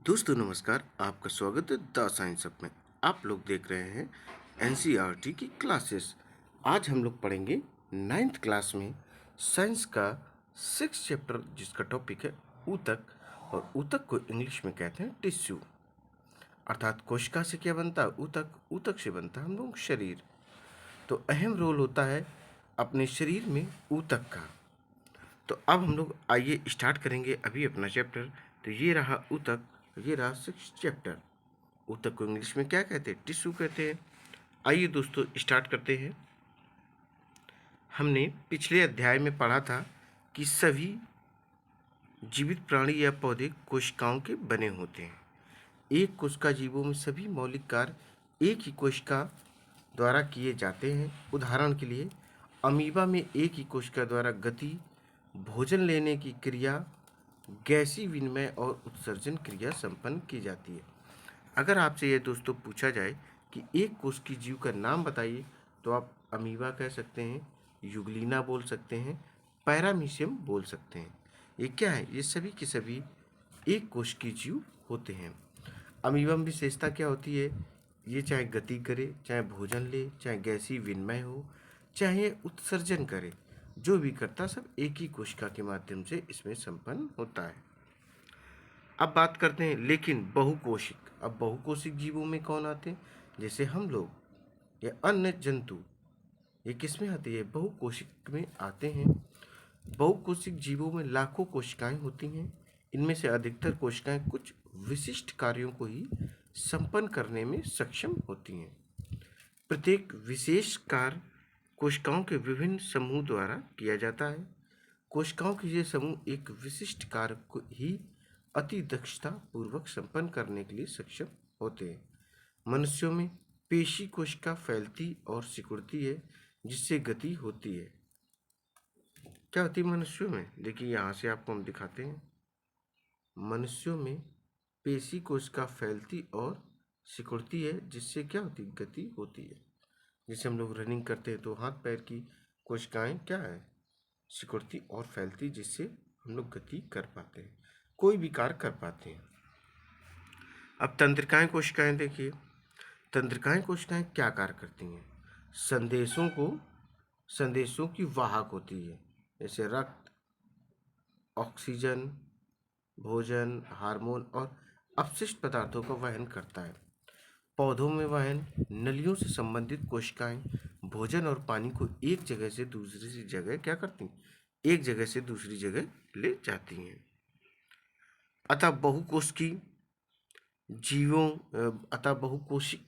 दोस्तों नमस्कार, आपका स्वागत है द साइंस अप में। आप लोग देख रहे हैं एनसीईआरटी की क्लासेस। आज हम लोग पढ़ेंगे नाइन्थ क्लास में साइंस का 6 चैप्टर, जिसका टॉपिक है ऊतक। और ऊतक को इंग्लिश में कहते हैं टिश्यू, अर्थात कोशिका से क्या बनता है? ऊतक। ऊतक से बनता है हम लोग शरीर। तो अहम रोल होता है अपने शरीर में ऊतक का। तो अब हम लोग आइए स्टार्ट करेंगे अभी अपना चैप्टर। तो ये रहा ऊतक, ये रहा 6 चैप्टर। ऊतक को इंग्लिश में क्या कहते हैं? टिश्यू कहते हैं। आइए दोस्तों स्टार्ट करते हैं। हमने पिछले अध्याय में पढ़ा था कि सभी जीवित प्राणी या पौधे कोशिकाओं के बने होते हैं। एक कोशिका जीवों में सभी मौलिक कार्य एक ही कोशिका द्वारा किए जाते हैं। उदाहरण के लिए अमीबा में एक ही कोशिका द्वारा गति, भोजन लेने की क्रिया, गैसीय विनिमय और उत्सर्जन क्रिया संपन्न की जाती है। अगर आपसे यह दोस्तों पूछा जाए कि एक कोशिकीय जीव का नाम बताइए, तो आप अमीबा कह सकते हैं, यूग्लिना बोल सकते हैं, पैरामीशियम बोल सकते हैं। ये क्या है? ये सभी के सभी एक कोशिकीय जीव होते हैं। अमीबा में विशेषता क्या होती है? ये चाहे गति करे, चाहे भोजन ले, चाहे गैसीय विनिमय हो, चाहे उत्सर्जन करे, जो भी करता सब एक ही कोशिका के माध्यम से इसमें संपन्न होता है। अब बात करते हैं लेकिन बहुकोशिक। अब बहुकोशिक जीवों में कौन आते हैं? जैसे हम लोग या अन्य जंतु, ये किस में आते हैं? बहुकोशिक में आते हैं। बहुकोशिक जीवों में लाखों कोशिकाएं होती हैं। इनमें से अधिकतर कोशिकाएं कुछ विशिष्ट कार्यों को ही संपन्न करने में सक्षम होती हैं। प्रत्येक विशेष कार्य कोशिकाओं के विभिन्न समूह द्वारा किया जाता है। कोशिकाओं के ये समूह एक विशिष्ट कार्य को ही अति दक्षता पूर्वक संपन्न करने के लिए सक्षम होते हैं। मनुष्यों में पेशी कोशिका फैलती और सिकुड़ती है, जिससे गति होती है। क्या होती है मनुष्यों में? देखिए यहाँ से आपको हम दिखाते हैं। मनुष्यों में पेशी कोशिका फैलती और सिकुड़ती है, जिससे क्या होती है? गति होती है। जैसे हम लोग रनिंग करते हैं तो हाथ पैर की कोशिकाएं क्या है? सिकुड़ती और फैलती, जिससे हम लोग गति कर पाते हैं, कोई भी कार्य कर पाते हैं। अब तंत्रिकाएं कोशिकाएं देखिए। तंत्रिकाएं कोशिकाएं क्या कार्य करती हैं? संदेशों की वाहक होती है। जैसे रक्त, ऑक्सीजन, भोजन, हार्मोन और अपशिष्ट पदार्थों का वहन करता है। पौधों में वहन नलियों से संबंधित कोशिकाएं भोजन और पानी को एक जगह से दूसरी जगह क्या करती हैं? एक जगह से दूसरी जगह ले जाती हैं। अतः बहुकोशिक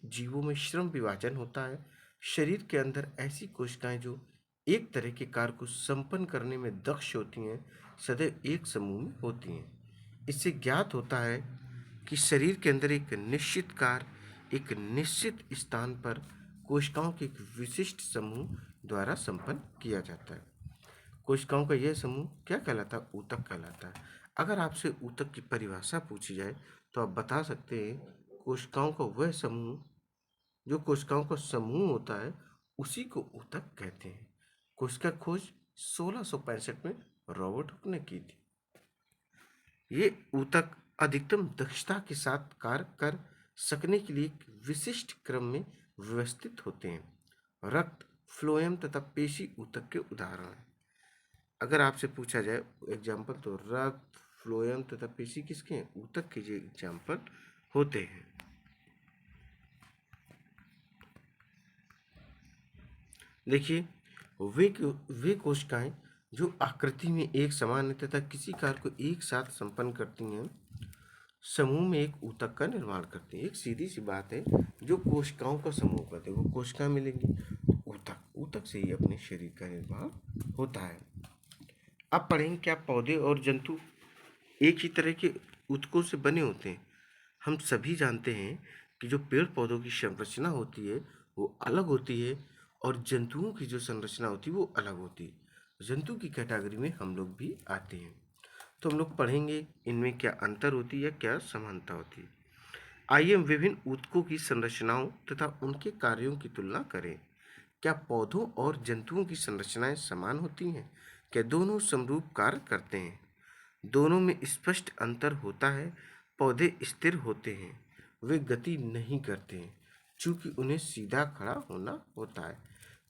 जीवों में श्रम विभाजन होता है। शरीर के अंदर ऐसी कोशिकाएं जो एक तरह के कार्य को संपन्न करने में दक्ष होती हैं, सदैव एक समूह में होती हैं। इससे ज्ञात होता है कि शरीर के अंदर एक निश्चित कार्य एक निश्चित स्थान पर कोशिकाओं के एक विशिष्ट समूह द्वारा संपन्न किया जाता है। कोशिकाओं का यह समूह क्या कहलाता है? ऊतक कहलाता है। अगर आपसे ऊतक की परिभाषा पूछी जाए तो आप बता सकते हैं कोशिकाओं का वह समूह, जो कोशिकाओं का समूह होता है, उसी को ऊतक कहते हैं। कोशिका खोज 1665 में रॉबर्ट हुक ने की थी। ये ऊतक अधिकतम दक्षता के साथ कार्य कर सकने के लिए एक विशिष्ट क्रम में व्यवस्थित होते हैं। रक्त, फ्लोएम तथा पेशी ऊतक के उदाहरण हैं। अगर आपसे पूछा जाए एग्जाम्पल, तो रक्त, फ्लोएम तथा पेशी किसके हैं? ऊतक के जो एग्जाम्पल होते हैं। देखिए, वे कोशिकाएं जो आकृति में एक समान है तथा किसी कार्य को एक साथ संपन्न करती हैं, समूह में एक ऊतक का निर्माण करती है। एक सीधी सी बात है, जो कोशिकाओं का समूह कहते हैं, वो कोशिकाएं मिलेंगी तो ऊतक, ऊतक से ही अपने शरीर का निर्माण होता है। अब पढ़ेंगे क्या पौधे और जंतु एक ही तरह के ऊतकों से बने होते हैं? हम सभी जानते हैं कि जो पेड़ पौधों की संरचना होती है वो अलग होती है, और जंतुओं की जो संरचना होती है वो अलग होती है। जंतु की कैटेगरी में हम लोग भी आते हैं। तो हम लोग पढ़ेंगे इनमें क्या अंतर होती है, क्या समानता होती है। आइए हम विभिन्न ऊतकों की संरचनाओं तथा उनके कार्यों की तुलना करें। क्या पौधों और जंतुओं की संरचनाएं समान होती हैं? क्या दोनों समरूप कार्य करते हैं? दोनों में स्पष्ट अंतर होता है? पौधे स्थिर होते हैं, वे गति नहीं करते हैं, चूंकि उन्हें सीधा खड़ा होना होता है।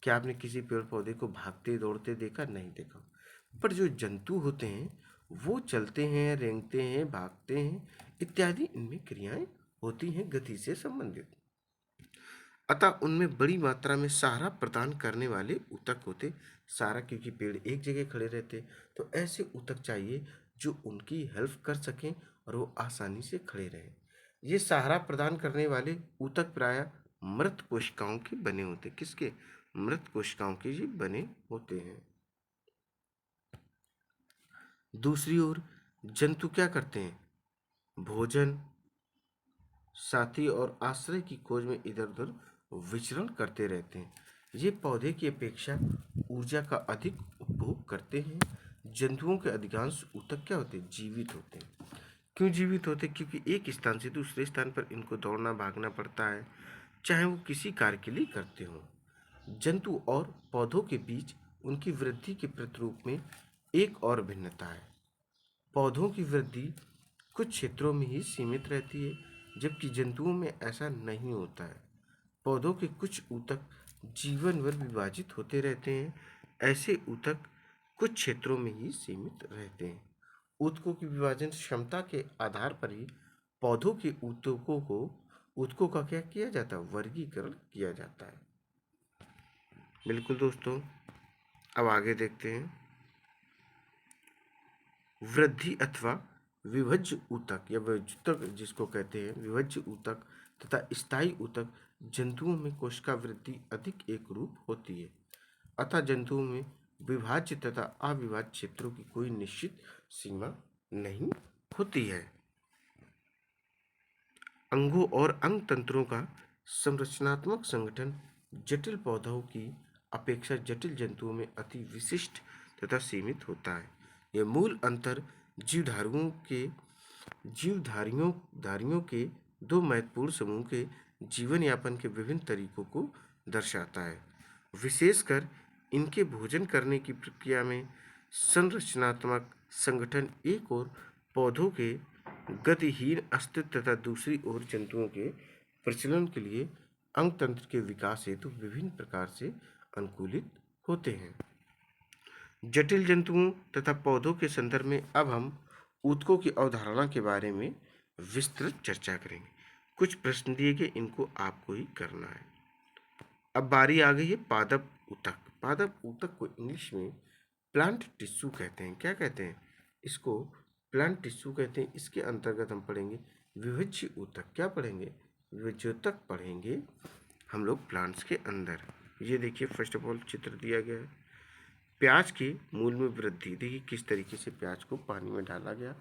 क्या आपने किसी पेड़ पौधे को भागते दौड़ते देखा? नहीं देखा। पर जो जंतु होते हैं वो चलते हैं, रेंगते हैं, भागते हैं इत्यादि, इनमें क्रियाएं होती हैं गति से संबंधित। अतः उनमें बड़ी मात्रा में सहारा प्रदान करने वाले ऊतक होते। सहारा, क्योंकि पेड़ एक जगह खड़े रहते, तो ऐसे ऊतक चाहिए जो उनकी हेल्प कर सकें और वो आसानी से खड़े रहें। ये सहारा प्रदान करने वाले ऊतक प्रायः मृत कोशिकाओं के बने होते। किसके? मृत कोशिकाओं के ये बने होते हैं। दूसरी ओर जंतु क्या करते हैं? भोजन, साथी और आश्रय की खोज में इधर उधर विचरण करते रहते हैं। ये पौधे की अपेक्षा ऊर्जा का अधिक उपभोग करते हैं। जंतुओं के अधिकांश ऊतक क्या होते हैं? जीवित होते हैं। क्यों जीवित होते हैं? क्योंकि एक स्थान से दूसरे स्थान पर इनको दौड़ना भागना पड़ता है, चाहे वो किसी कार्य के लिए करते हों। जंतु और पौधों के बीच उनकी वृद्धि के प्रतिरूप में एक और भिन्नता है। पौधों की वृद्धि कुछ क्षेत्रों में ही सीमित रहती है, जबकि जंतुओं में ऐसा नहीं होता है। पौधों के कुछ ऊतक जीवन भर विभाजित होते रहते हैं। ऐसे ऊतक कुछ क्षेत्रों में ही सीमित रहते हैं। ऊतकों की विभाजन क्षमता के आधार पर ही पौधों के ऊतकों का क्या किया जाता है? वर्गीकरण किया जाता है। बिल्कुल दोस्तों, अब आगे देखते हैं। वृद्धि अथवा विभज्य ऊतक या विभज्यतक जिसको कहते हैं, विभज्य ऊतक तथा स्थायी ऊतक जंतुओं में कोशिका वृद्धि अधिक एक रूप होती है। अतः जंतुओं में विभाज्य तथा अविभाज्य क्षेत्रों की कोई निश्चित सीमा नहीं होती है। अंगों और अंग तंत्रों का संरचनात्मक संगठन जटिल पौधों की अपेक्षा जटिल जंतुओं में अति विशिष्ट तथा सीमित होता है। यह मूल अंतर जीवधारियों के दो महत्वपूर्ण समूह के जीवन यापन के विभिन्न तरीकों को दर्शाता है। विशेषकर इनके भोजन करने की प्रक्रिया में संरचनात्मक संगठन एक ओर पौधों के गतिहीन अस्तित्व तथा दूसरी ओर जंतुओं के प्रचलन के लिए अंग तंत्र के विकास हेतु विभिन्न प्रकार से अनुकूलित होते हैं। जटिल जंतुओं तथा पौधों के संदर्भ में अब हम ऊतकों की अवधारणा के बारे में विस्तृत चर्चा करेंगे। कुछ प्रश्न दिए गए, इनको आपको ही करना है। अब बारी आ गई है पादप ऊतक। पादप ऊतक को इंग्लिश में प्लांट टिश्यू कहते हैं। क्या कहते हैं? इसको प्लांट टिश्यू कहते हैं। इसके अंतर्गत हम पढ़ेंगे विभज्य ऊतक। क्या पढ़ेंगे? विभज्योतक पढ़ेंगे हम लोग प्लांट्स के अंदर। ये देखिए, फर्स्ट ऑफ ऑल चित्र दिया गया है। प्याज के मूल में वृद्धि। देखिए किस तरीके से प्याज को पानी में डाला गया।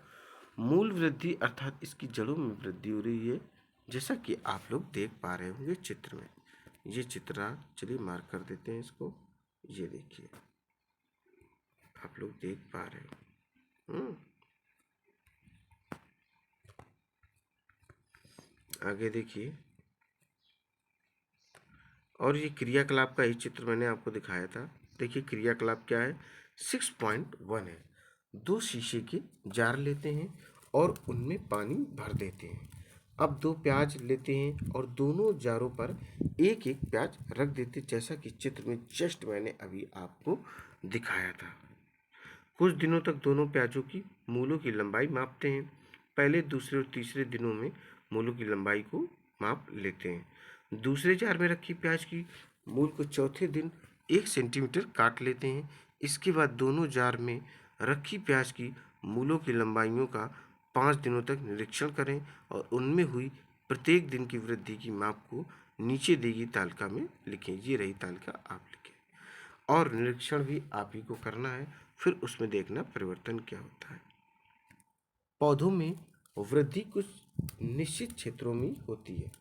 मूल वृद्धि अर्थात इसकी जड़ों में वृद्धि हो रही है, जैसा कि आप लोग देख पा रहे होंगे चित्र में। ये चित्र चलिए मार्क कर देते हैं इसको। ये देखिए, आप लोग देख पा रहे हो। आगे देखिए, और ये क्रियाकलाप का ही चित्र मैंने आपको दिखाया था। देखिए क्रियाकलाप क्या है? 6.1 है। दो शीशे के जार लेते हैं और उनमें पानी भर देते हैं। अब दो प्याज लेते हैं और दोनों जारों पर एक एक प्याज रख देते, जैसा कि चित्र में जस्ट मैंने अभी आपको दिखाया था। कुछ दिनों तक दोनों प्याजों की मूलों की लंबाई मापते हैं। पहले, दूसरे और तीसरे दिनों में मूलों की लंबाई को माप लेते हैं। दूसरे जार में रखी प्याज की मूल को चौथे दिन 1 सेंटीमीटर काट लेते हैं। इसके बाद दोनों जार में रखी प्याज की मूलों की लंबाइयों का 5 दिनों तक निरीक्षण करें और उनमें हुई प्रत्येक दिन की वृद्धि की माप को नीचे दी गई तालिका में लिखें। ये रही तालिका, आप लिखें। और निरीक्षण भी आप ही को करना है, फिर उसमें देखना परिवर्तन क्या होता है। पौधों में वृद्धि कुछ निश्चित क्षेत्रों में होती है।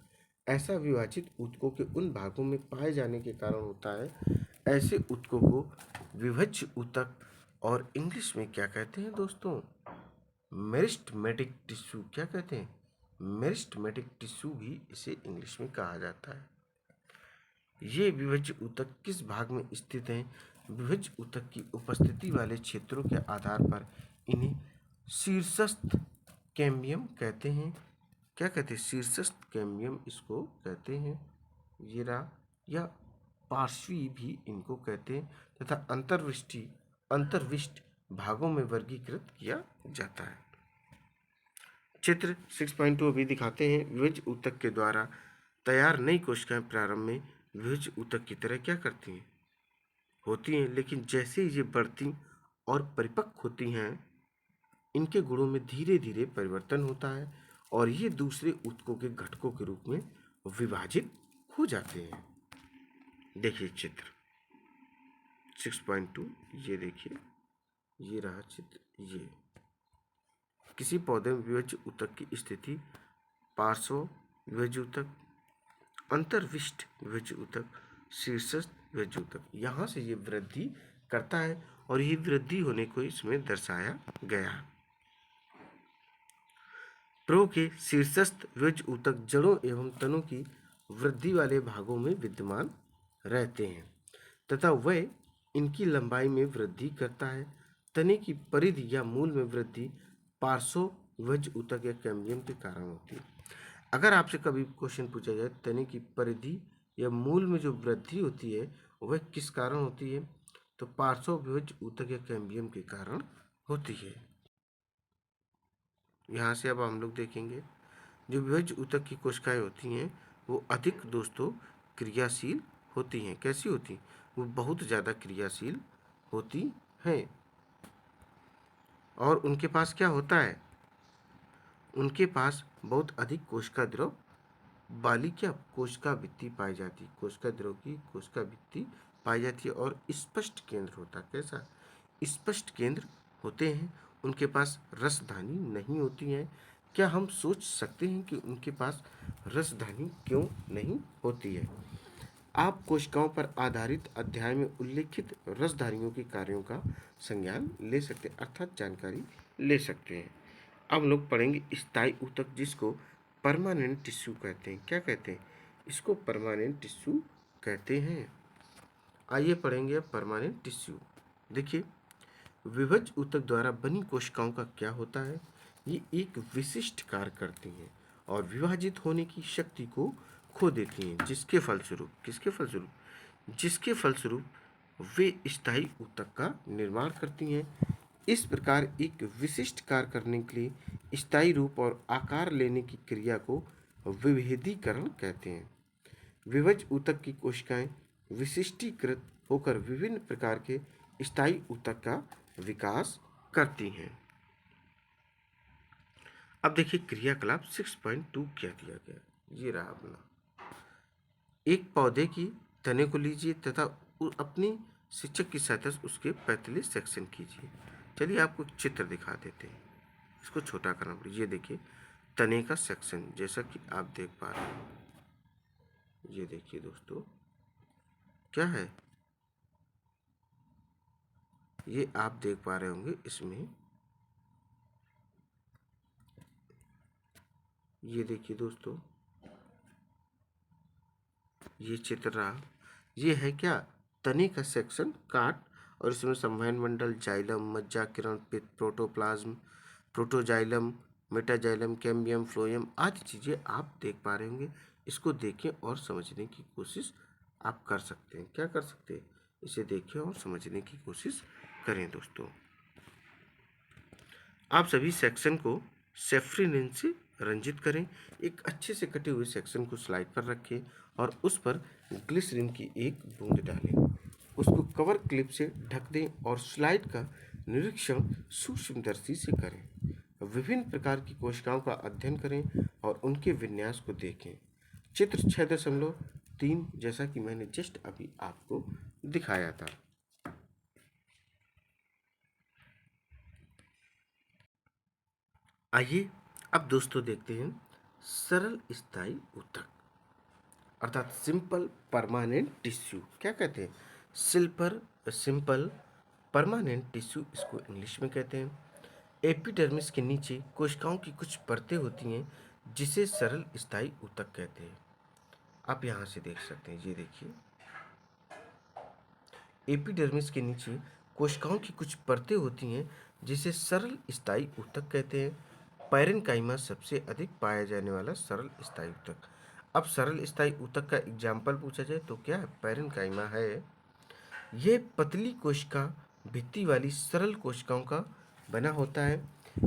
ऐसा विभाजित ऊतकों के उन भागों में पाए जाने के कारण होता है। ऐसे ऊतकों को विभज्य ऊतक और इंग्लिश में क्या कहते हैं दोस्तों? Meristematic tissue. क्या कहते हैं? मेरिस्टेमेटिक टिश्यू भी इसे इंग्लिश में कहा जाता है। ये विभज्य ऊतक किस भाग में स्थित हैं? विभज्य ऊतक की उपस्थिति वाले क्षेत्रों के आधार पर इन्हें शीर्षस्थ कैम्बियम कहते हैं। क्या कहते हैं? शीर्षस्थ कैम्बियम इसको कहते हैं। ये रहा, या पार्श्वी भी इनको कहते हैं, तथा अंतर्विष्ट भागों में वर्गीकृत किया जाता है। चित्र 6.2 अभी दिखाते हैं। विभज ऊतक के द्वारा तैयार नई कोशिकाएं प्रारंभ में विभज ऊतक की तरह क्या करती हैं? होती हैं, लेकिन जैसे ही ये बढ़ती और परिपक्व होती हैं, इनके गुणों में धीरे धीरे परिवर्तन होता है और ये दूसरे ऊतकों के घटकों के रूप में विभाजित हो जाते हैं। देखिए चित्र 6.2, ये देखिए, ये रहा चित्र। ये किसी पौधे में विभज्य ऊतक की स्थिति, पार्श्व विभज्य ऊतक, अंतर्विष्ट विभज्य ऊतक, शीर्षस्थ विभज्य ऊतक, यहाँ से ये वृद्धि करता है और ये वृद्धि होने को इसमें दर्शाया गया है। प्रो के शीर्षस्थ विभज्य ऊतक जड़ों एवं तनों की वृद्धि वाले भागों में विद्यमान रहते हैं तथा वह इनकी लंबाई में वृद्धि करता है। तने की परिधि या मूल में वृद्धि पार्श्व विभज्य ऊतक या कैम्बियम के कारण होती है। अगर आपसे कभी क्वेश्चन पूछा जाए तने की परिधि या मूल में जो वृद्धि होती है वह किस कारण होती है, तो पार्श्व विभज्य ऊतक या कैम्बियम के कारण होती है। यहाँ से अब हम लोग देखेंगे जो विभज्य ऊतक की कोशिकाएं होती हैं वो अधिक दोस्तों क्रियाशील होती हैं। कैसी होती? वो बहुत ज़्यादा क्रियाशील होती हैं और उनके पास क्या होता है? उनके पास बहुत अधिक कोशिका द्रव वाली क्या कोशिका भित्ति पाई जाती है। कोशिका द्रव की कोशिका भित्ति पाई जाती है और स्पष्ट केंद्र होता है। कैसा? स्पष्ट केंद्र होते हैं। उनके पास रसधानी नहीं होती हैं। क्या हम सोच सकते हैं कि उनके पास रसधानी क्यों नहीं होती है? आप कोशिकाओं पर आधारित अध्याय में उल्लेखित रसधानियों के कार्यों का संज्ञान ले सकते हैं, अर्थात जानकारी ले सकते हैं। अब हम लोग पढ़ेंगे स्थायी ऊतक, जिसको परमानेंट टिश्यू कहते हैं। क्या कहते हैं? इसको परमानेंट टिश्यू कहते हैं। आइए पढ़ेंगे अब परमानेंट टिश्यू। देखिए, विभज्य ऊतक द्वारा बनी कोशिकाओं का क्या होता है? ये एक विशिष्ट कार्य करती हैं और विभाजित होने की शक्ति को खो देती हैं, जिसके फलस्वरूप वे स्थायी ऊतक का निर्माण करती हैं। इस प्रकार एक विशिष्ट कार्य करने के लिए स्थायी रूप और आकार लेने की क्रिया को विभेदीकरण कहते हैं। विभज्य ऊतक की कोशिकाएं विशिष्टीकृत होकर विभिन्न प्रकार के स्थायी ऊतक का विकास करती हैं। अब देखिए क्रियाकलाप 6.2 क्या दिया गया। ये रहा अपना, एक पौधे की तने को लीजिए तथा अपनी शिक्षक की सहायता से उसके 45 सेक्शन कीजिए। चलिए आपको चित्र दिखा देते हैं। इसको छोटा करना पड़ेगा। ये देखिए तने का सेक्शन, जैसा कि आप देख पा रहे हैं। ये देखिए दोस्तों, क्या है ये आप देख पा रहे होंगे। इसमें ये देखिए दोस्तों, ये चित्र रहा। ये है क्या? तने का सेक्शन काट, और इसमें संवहन मंडल, जाइलम, मज्जा किरण, पित्त, protoplasm, protoxylem, metaxylem, cambium, phloem आदि चीज़ें आप देख पा रहे होंगे। इसको देखें और समझने की कोशिश आप कर सकते हैं। क्या कर सकते हैं? इसे देखें और समझने की कोशिश करें दोस्तों। आप सभी सेक्शन को सेफ्रिन से रंजित करें। एक अच्छे से कटे हुए सेक्शन को स्लाइड पर रखें और उस पर ग्लिसरीन की एक बूंद डालें। उसको कवर क्लिप से ढक दें और स्लाइड का निरीक्षण सूक्ष्मदर्शी से करें। विभिन्न प्रकार की कोशिकाओं का अध्ययन करें और उनके विन्यास को देखें। चित्र 6.3, जैसा कि मैंने जस्ट अभी आपको दिखाया था। आइए अब दोस्तों देखते हैं सरल स्थायी ऊतक, अर्थात सिंपल परमानेंट टिश्यू। क्या कहते हैं? सिंपल परमानेंट टिश्यू इसको इंग्लिश में कहते हैं। एपिडर्मिस के नीचे कोशिकाओं की कुछ परतें होती हैं जिसे सरल स्थायी ऊतक कहते हैं। आप यहाँ से देख सकते हैं। ये देखिए, एपिडर्मिस के नीचे कोशिकाओं की कुछ परतें होती हैं जिसे सरल स्थायी ऊतक कहते हैं। पैरेनकाइमा सबसे अधिक पाया जाने वाला सरल स्थायी ऊतक। अब सरल स्थायी ऊतक का एग्जाम्पल पूछा जाए तो क्या है? पैरेनकाइमा है। ये पतली कोशिका भित्ति वाली सरल कोशिकाओं का बना होता है।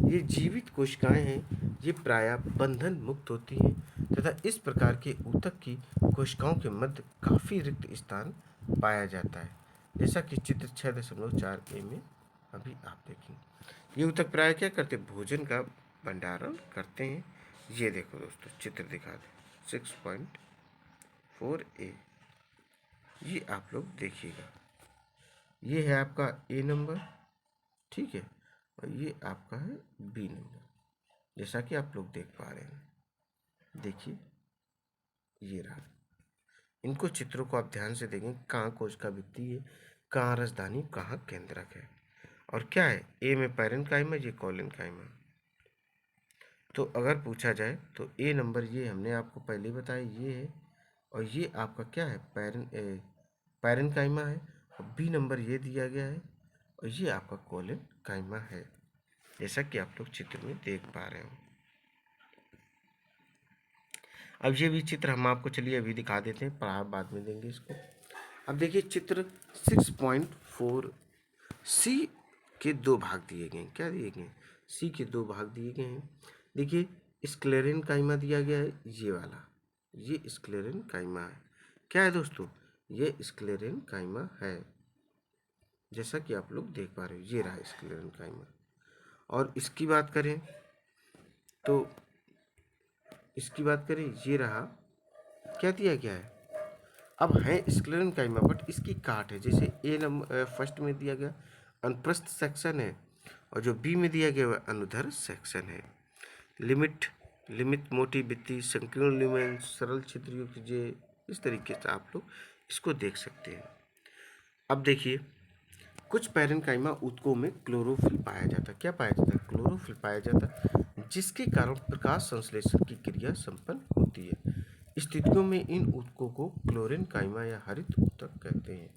ये जीवित कोशिकाएं हैं। ये प्रायः बंधन मुक्त होती हैं तथा इस प्रकार के ऊतक की कोशिकाओं के मध्य काफ़ी रिक्त स्थान पाया जाता है, जैसा कि चित्र 6.4 में अभी आप देखेंगे। ये ऊतक प्रायः क्या करते हैं? भोजन का भंडारण करते हैं। ये देखो दोस्तों, चित्र दिखा दें 6.4a, ये आप लोग देखिएगा। ये है आपका ए नंबर, ठीक है, और ये आपका है बी नंबर, जैसा कि आप लोग देख पा रहे हैं। देखिए ये रहा। इनको चित्रों को आप ध्यान से देखें, कहाँ कोशिका भित्ति है, कहाँ राजधानी, कहाँ केंद्रक है। और क्या है? ए में पैरेनकाइमा, ये कोलेनकाइमा। तो अगर पूछा जाए तो ए नंबर ये हमने आपको पहले बताया, ये है, और ये आपका क्या है? पैरेनकाइमा है। और बी नंबर ये दिया गया है, और ये आपका कोलेनकाइमा है, जैसा कि आप लोग चित्र में देख पा रहे हो। अब ये भी चित्र हम आपको चलिए अभी दिखा देते हैं, पढ़ा बाद में देंगे इसको। अब देखिए चित्र 6.4 सी के दो भाग दिए गए हैं। क्या दिए गए हैं? सी के दो भाग दिए गए हैं। देखिए स्क्लेरेनकाइमा दिया गया है, ये वाला, ये स्क्लेरेनकाइमा है। क्या है दोस्तों? ये स्क्लेरेनकाइमा है, जैसा कि आप लोग देख पा रहे हो, ये रहा स्क्लेरेनकाइमा। और इसकी बात करें तो ये रहा, क्या दिया गया है? अब है स्क्लेरेनकाइमा, बट इसकी काट है। जैसे ए नंबर फर्स्ट में दिया गया अनुप्रस्थ सेक्शन है, और जो बी में दिया गया वह अनुदैर्ध्य सेक्शन है। लिमिट मोटी भित्ति, संकीर्ण ल्यूमेन, सरल छिद्रयुक्त जे, इस तरीके से आप लोग इसको देख सकते हैं। अब देखिए कुछ पैरेनकाइमा ऊतकों में क्लोरोफिल पाया जाता है। क्या पाया जाता है? क्लोरोफिल पाया जाता है, जिसके कारण प्रकाश संश्लेषण की क्रिया संपन्न होती है। स्थितियों में इन ऊतकों को क्लोरेनकाइमा या हरित ऊतक कहते हैं।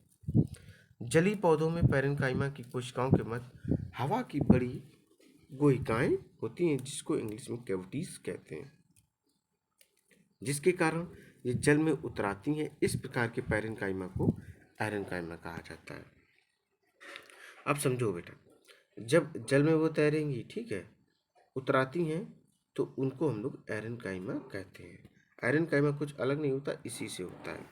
जलीय पौधों में पैरेनकाइमा की कोशिकाओं के मध्य हवा की बड़ी गुहिकाएं होती हैं, जिसको इंग्लिश में कैविटीज कहते हैं, जिसके कारण ये जल में उतराती हैं। इस प्रकार के पैरेनकाइमा को एरेनकाइमा कहा जाता है। अब समझो बेटा, जब जल में वो तैरेंगी, ठीक है, उतराती हैं, तो उनको हम लोग एरेनकाइमा कहते हैं। एरेनकाइमा कुछ अलग नहीं होता, इसी से होता है।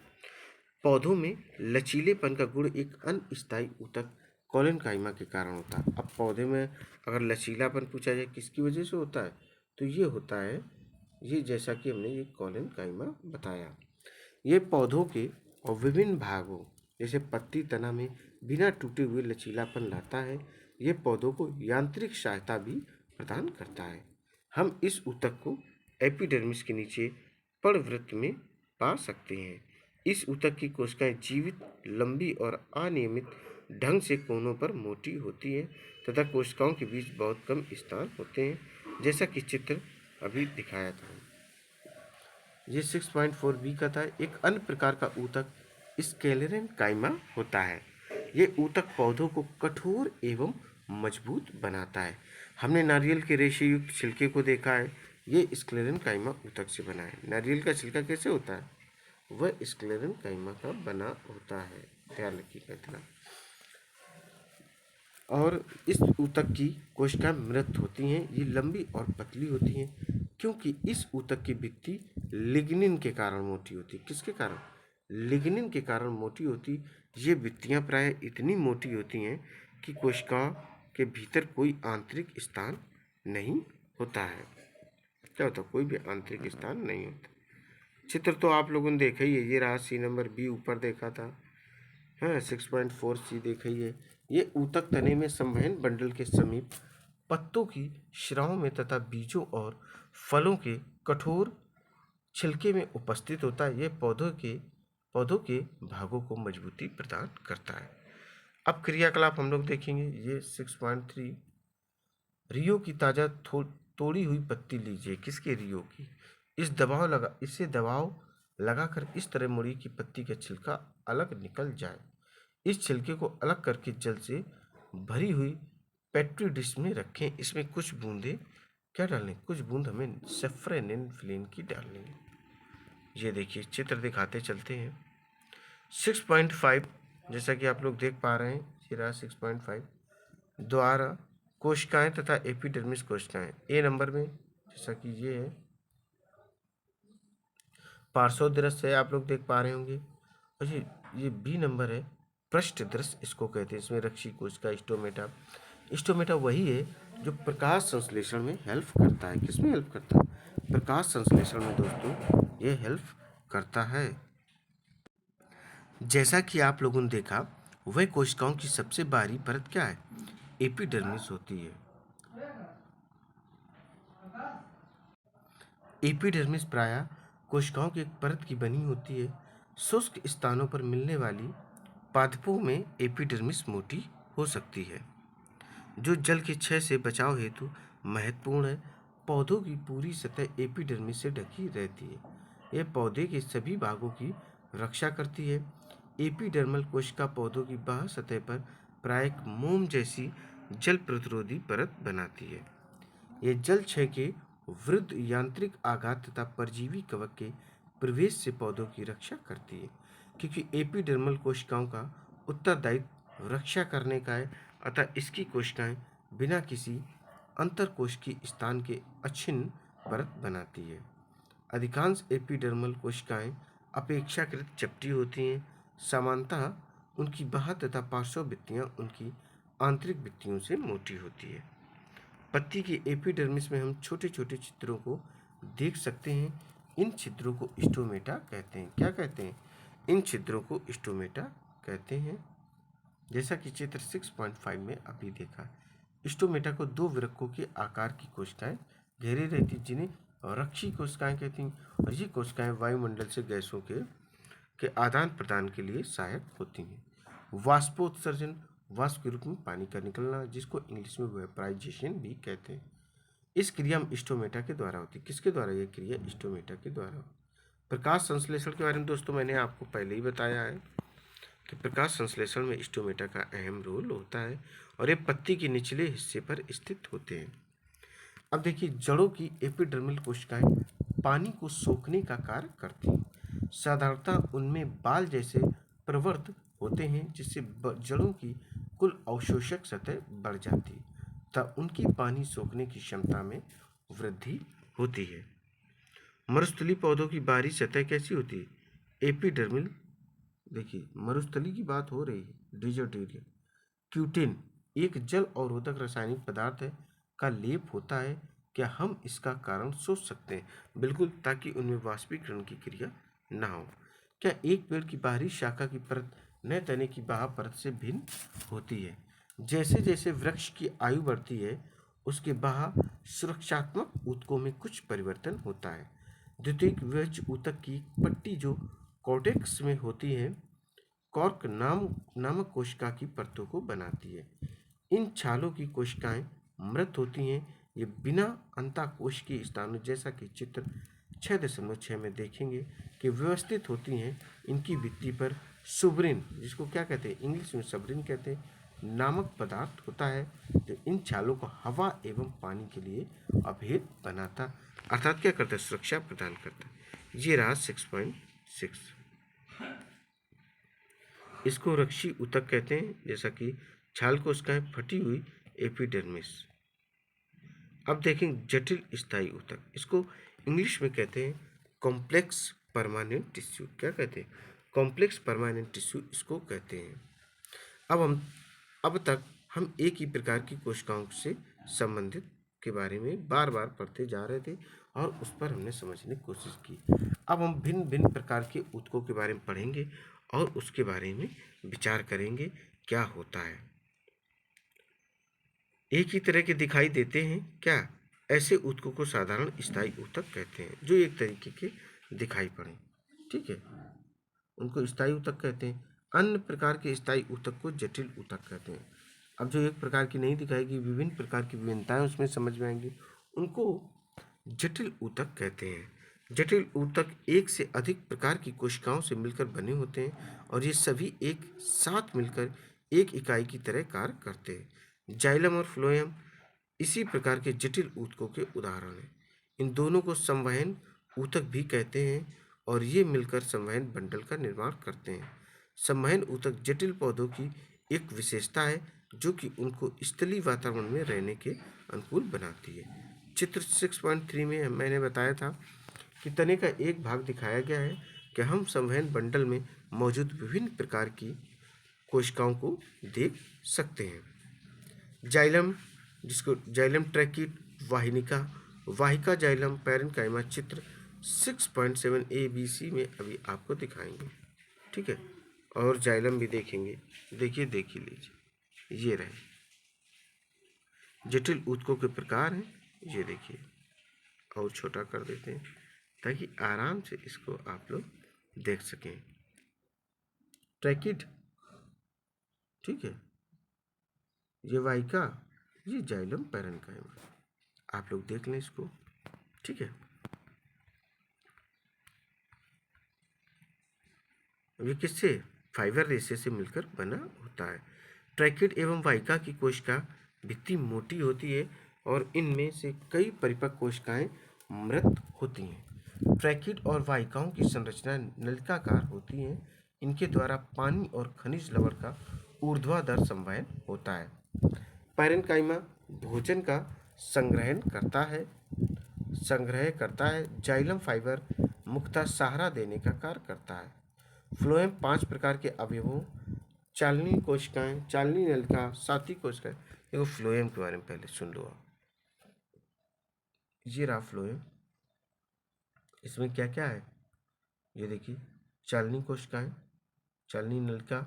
पौधों में लचीलेपन का गुण एक अनस्थायी ऊतक कोलेनकाइमा के कारण होता है। अब पौधे में अगर लचीलापन पूछा जाए किसकी वजह से होता है, तो ये होता है, ये जैसा कि हमने ये कोलेनकाइमा बताया। ये पौधों के और विभिन्न भागों जैसे पत्ती, तना में बिना टूटे हुए लचीलापन लाता है। ये पौधों को यांत्रिक सहायता भी प्रदान करता है। हम इस ऊतक को एपिडर्मिस के नीचे पर्णवृत्त में पा सकते हैं। इस ऊतक की कोशिकाएं जीवित, लंबी और अनियमित ढंग से कोनों पर मोटी होती है तथा कोशिकाओं के बीच बहुत कम स्थान होते हैं, जैसा कि चित्र अभी दिखाया था। ये 6.4b का था। एक अन्य प्रकार का ऊतक स्क्लेरेनकाइमा होता है। ये ऊतक पौधों को कठोर एवं मजबूत बनाता है। हमने नारियल के रेशे युक्त छिलके को देखा है, ये स्क्लेरेनकाइमा ऊतक से बना है। नारियल का छिलका कैसे होता है? वह स्क्लेरेनकाइमा का बना होता है, ध्यान रखिएगा इतना। और इस ऊतक की कोशिकाएं मृत होती हैं। ये लंबी और पतली होती हैं, क्योंकि इस ऊतक की भित्ति लिग्निन के कारण मोटी होती है। किसके कारण? लिग्निन के कारण मोटी होती। ये भित्तियां प्राय इतनी मोटी होती हैं कि कोशिका के भीतर कोई आंतरिक स्थान नहीं होता है। क्या होता? कोई भी आंतरिक स्थान नहीं होता। चित्र तो आप लोगों ने देखा ही है, ये रहा सी नंबर, बी ऊपर देखा था, हाँ 6.4 सी देखा ही है। ये ऊतक तने में संवहन बंडल के समीप पत्तों की शिराओं में तथा बीजों और फलों के कठोर छिलके में उपस्थित होता है। यह पौधों के भागों को मजबूती प्रदान करता है। अब क्रियाकलाप हम लोग देखेंगे। ये 6.3 रियो की ताज़ा तोड़ी हुई पत्ती लीजिए। किसके? रियो की। इसे दबाव लगाकर इस तरह मुड़ी कि पत्ती का छिलका अलग निकल जाए। इस छिलके को अलग करके जल से भरी हुई पेट्री डिश में रखें। इसमें कुछ बूंदें क्या डालनी, कुछ बूंद हमें सेफ्रेनिफ्लिन की डालनी है। ये देखिए चित्र दिखाते चलते हैं। 6.5 जैसा कि आप लोग देख पा रहे हैं, ये रहा 6.5 द्वारा कोशिकाएं तथा एपिडर्मिस कोशिकाएं। ए नंबर में जैसा कि ये है पार्श्वदृश्य है, आप लोग देख पा रहे होंगे। और ये बी नंबर है पृष्ठ दृश्य, इसको कहते हैं। इसमें रक्षी कोशिका स्टोमेटा। स्टोमेटा वही है जो प्रकाश संश्लेषण में हेल्प करता है। किसमें हेल्प करता है? प्रकाश संश्लेषण में दोस्तों ये हेल्प करता है। जैसा कि आप लोगों ने देखा, वह कोशिकाओं की सबसे बाहरी परत क्या है? एपिडर्मिस होती है। एपिडर्मिस प्रायः कोशिकाओं की एक परत की बनी होती है। शुष्क स्थानों पर मिलने वाली पादपों में एपिडर्मिस मोटी हो सकती है, जो जल के क्षय से बचाव हेतु महत्वपूर्ण है। पौधों की पूरी सतह एपिडर्मिस से ढकी रहती है। यह पौधे के सभी भागों की रक्षा करती है। एपिडर्मल कोशिका पौधों की बाह्य सतह पर प्राय एक मोम जैसी जल प्रतिरोधी परत बनाती है। यह जल क्षय के विरुद्ध यांत्रिक आघात तथा परजीवी कवक के प्रवेश से पौधों की रक्षा करती है। क्योंकि एपिडर्मल कोशिकाओं का उत्तरदायित्व रक्षा करने का है, अतः इसकी कोशिकाएं बिना किसी अंतरकोश की स्थान के अछिन्न परत बनाती है। अधिकांश एपिडर्मल कोशिकाएं अपेक्षाकृत चपटी होती हैं। सामान्यतः उनकी बाह्य तथा पार्श्व भित्तियां उनकी आंतरिक भित्तियों से मोटी होती है। पत्ती की एपिडर्मिस में हम छोटे छोटे छिद्रों को देख सकते हैं। इन छिद्रों को स्टोमेटा कहते हैं। क्या कहते हैं? इन छिद्रों को स्टोमेटा कहते हैं। जैसा कि चित्र 6.5 में अभी देखा, स्टोमेटा को दो वृक्कों के आकार की कोशिकाएं घेरे रहती, जिन्हें रक्षी कोशिकाएं कहती हैं। और ये कोशिकाएं वायुमंडल से गैसों के आदान प्रदान के लिए सहायक होती हैं। वाष्पोत्सर्जन, वाष्प के रूप में पानी का निकलना, जिसको इंग्लिश में वेपराइजेशन भी कहते हैं, इस क्रिया में स्टोमेटा के द्वारा होती है। किसके द्वारा? यह क्रिया स्टोमेटा के द्वारा। प्रकाश संश्लेषण के बारे में दोस्तों मैंने आपको पहले ही बताया है कि प्रकाश संश्लेषण में स्टोमेटा का अहम रोल होता है और ये पत्ती के निचले हिस्से पर स्थित होते हैं। अब देखिए, जड़ों की एपिडर्मल कोशिकाएं पानी को सोखने का कार्य करती हैं। साधारणतः उनमें बाल जैसे प्रवर्त होते हैं, जिससे जड़ों की कुल अवशोषक सतह बढ़ जाती है तथा उनकी पानी सोखने की क्षमता में वृद्धि होती है। मरुस्थलीय पौधों की बाहरी सतह कैसी होती है? एपिडर्मल। देखिए, मरुस्थली की बात हो रही है, डेजर्ट एरिया। क्यूटिन एक जल अवरोधक रासायनिक पदार्थ है का लेप होता है। क्या हम इसका कारण सोच सकते हैं? बिल्कुल, ताकि उनमें वाष्पीकरण की क्रिया ना हो। क्या एक पेड़ की बाहरी शाखा की परत नए तने की बाह्य परत से भिन्न होती है? जैसे जैसे वृक्ष की आयु बढ़ती है, उसके बाह्य सुरक्षात्मक ऊतकों में कुछ परिवर्तन होता है। द्वितीयक वृक्ष ऊतक की पट्टी जो कॉर्टेक्स में होती है, कॉर्क नामक कोशिका की परतों को बनाती है। इन छालों की कोशिकाएं मृत होती हैं। ये बिना अंतःकोश के स्थानों, जैसा कि चित्र 6.6 में देखेंगे, कि व्यवस्थित होती हैं। इनकी भित्ति पर सुब्रिन, जिसको क्या कहते हैं? इंग्लिश में सबरिन कहते हैं, नामक पदार्थ होता है, जो इन छालों को हवा एवं पानी के लिए अभेद बनाता, अर्थात क्या करता है? सुरक्षा प्रदान करता है। ये रहा 6.6। इसको रक्षी ऊतक कहते हैं, जैसा कि छाल कोशिकाएं फटी हुई एपिडर्मिस। अब देखें जटिल स्थायी ऊतक, इसको इंग्लिश में कहते हैं कॉम्प्लेक्स परमानेंट टिश्यू। क्या कहते हैं? कॉम्प्लेक्स परमानेंट टिश्यू इसको कहते हैं। अब तक हम एक ही प्रकार की कोशिकाओं से संबंधित के बारे में बार बार पढ़ते जा रहे थे और उस पर हमने समझने की कोशिश की। अब हम भिन्न भिन्न प्रकार के ऊतकों के बारे में पढ़ेंगे और उसके बारे में विचार करेंगे क्या होता है। एक ही तरह के दिखाई देते हैं क्या? ऐसे ऊतकों को साधारण स्थायी ऊतक कहते हैं, जो एक तरीके के दिखाई पड़े। ठीक है, उनको स्थायी ऊतक कहते हैं। अन्य प्रकार के स्थायी ऊतक को जटिल ऊतक कहते हैं। अब जो एक प्रकार की नहीं दिखाएगी, विभिन्न प्रकार की विभिन्नताएं उसमें समझ में आएंगी, उनको जटिल ऊतक कहते हैं। जटिल ऊतक एक से अधिक प्रकार की कोशिकाओं से मिलकर बने होते हैं और ये सभी एक साथ मिलकर एक इकाई की तरह कार्य करते हैं। जाइलम और फ्लोएम इसी प्रकार के जटिल ऊतकों के उदाहरण हैं। इन दोनों को संवहन ऊतक भी कहते हैं और ये मिलकर संवहन बंडल का निर्माण करते हैं। संवहन ऊतक जटिल पौधों की एक विशेषता है जो कि उनको स्थलीय वातावरण में रहने के अनुकूल बनाती है। चित्र 6.3 में मैंने बताया था कि तने का एक भाग दिखाया गया है कि हम संवहन बंडल में मौजूद विभिन्न प्रकार की कोशिकाओं को देख सकते हैं। जाइलम, जिसको जाइलम ट्रैकिड, वाहिनिका, वाहिका जाइलम, पैरेन्काइमा चित्र 6.7 ABC में अभी आपको दिखाएंगे। ठीक है, और जाइलम भी देखेंगे। देखिए, देख ही लीजिए, ये रहे जटिल ऊतकों के प्रकार हैं। ये देखिए, और छोटा कर देते हैं ताकि आराम से इसको आप लोग देख सकें। ट्रैकिड, ठीक है, ये वाहिका, ये जाइलम पैरेन्काइमा, आप लोग देख लें इसको। ठीक है, ये किससे? फाइबर रेशे से मिलकर बना होता है। ट्रैकिड एवं वाहिका की कोशिका भित्ति मोटी होती है और इनमें से कई परिपक्व कोशिकाएं मृत होती हैं। ट्रैकिड और वाहिकाओं की संरचना नलिकाकार होती है। इनके द्वारा पानी और खनिज लवण का ऊर्ध्वाधर संवहन होता है। पैरेन्काइमा भोजन का संग्रह करता है। जाइलम फाइबर मुख्यतः सहारा देने का कार्य करता है। फ्लोएम 5 प्रकार के अवयवों, चालनी कोशिकाएं, चालनी नलिका, साथी कोशिकाएं। देखो फ्लोएम के बारे में पहले सुन लो आप। ये रहा फ्लोएम, इसमें क्या क्या है ये देखिए। चालनी कोशिकाएं, चालनी नलिका,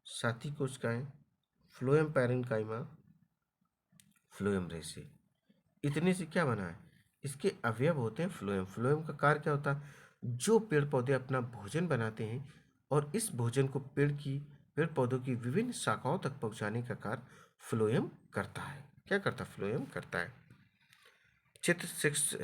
साथी कोशिकाएं, फ्लोएम पैरेन्काइमा, फ्लोएम रेशे। इतने से क्या बना है? इसके अवयव होते हैं फ्लोएम। फ्लोएम का कार्य क्या होता है? जो पेड़ पौधे अपना भोजन बनाते हैं और इस भोजन को पेड़ पौधों की विभिन्न शाखाओं तक पहुंचाने का कार्य फ्लोएम करता है। क्या करता है? फ्लोएम करता है। चित्र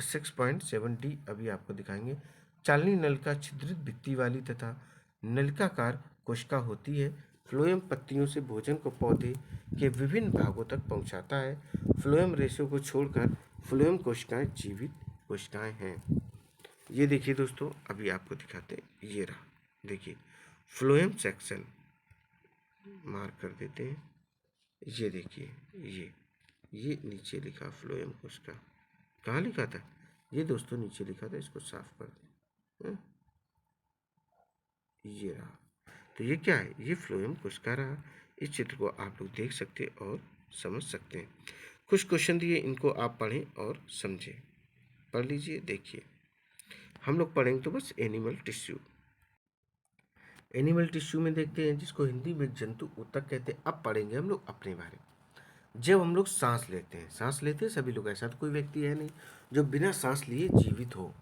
6.7D अभी आपको दिखाएंगे। चालनी नलिका छिद्रित भित्ति वाली तथा नलिकाकार कोशिका होती है। फ्लोएम पत्तियों से भोजन को पौधे के विभिन्न भागों तक पहुंचाता है। फ्लोएम रेशों को छोड़कर फ्लोएम कोशिकाएं जीवित कोशिकाएं हैं। ये देखिए दोस्तों, अभी आपको दिखाते हैं। ये रहा, देखिए फ्लोएम सेक्शन मार्क कर देते हैं। ये देखिए, ये नीचे लिखा फ्लोएम कोशिका। कहाँ लिखा था? ये दोस्तों नीचे लिखा था, इसको साफ कर दें। ये रहा, तो ये क्या है? ये फ्लोएम कोशिका रहा। इस चित्र को आप लोग देख सकते और समझ सकते हैं। कुछ क्वेश्चन दिए, इनको आप पढ़ें और समझें। पढ़ लीजिए, देखिए। हम लोग पढ़ेंगे तो बस एनिमल टिश्यू। एनिमल टिश्यू में देखते हैं, जिसको हिंदी में जंतु ऊतक कहते हैं। अब पढ़ेंगे हम लोग अपने बारे में। जब हम लोग सांस लेते हैं सभी लोग, ऐसा तो कोई व्यक्ति है नहीं जो बिना सांस लिए जीवित हो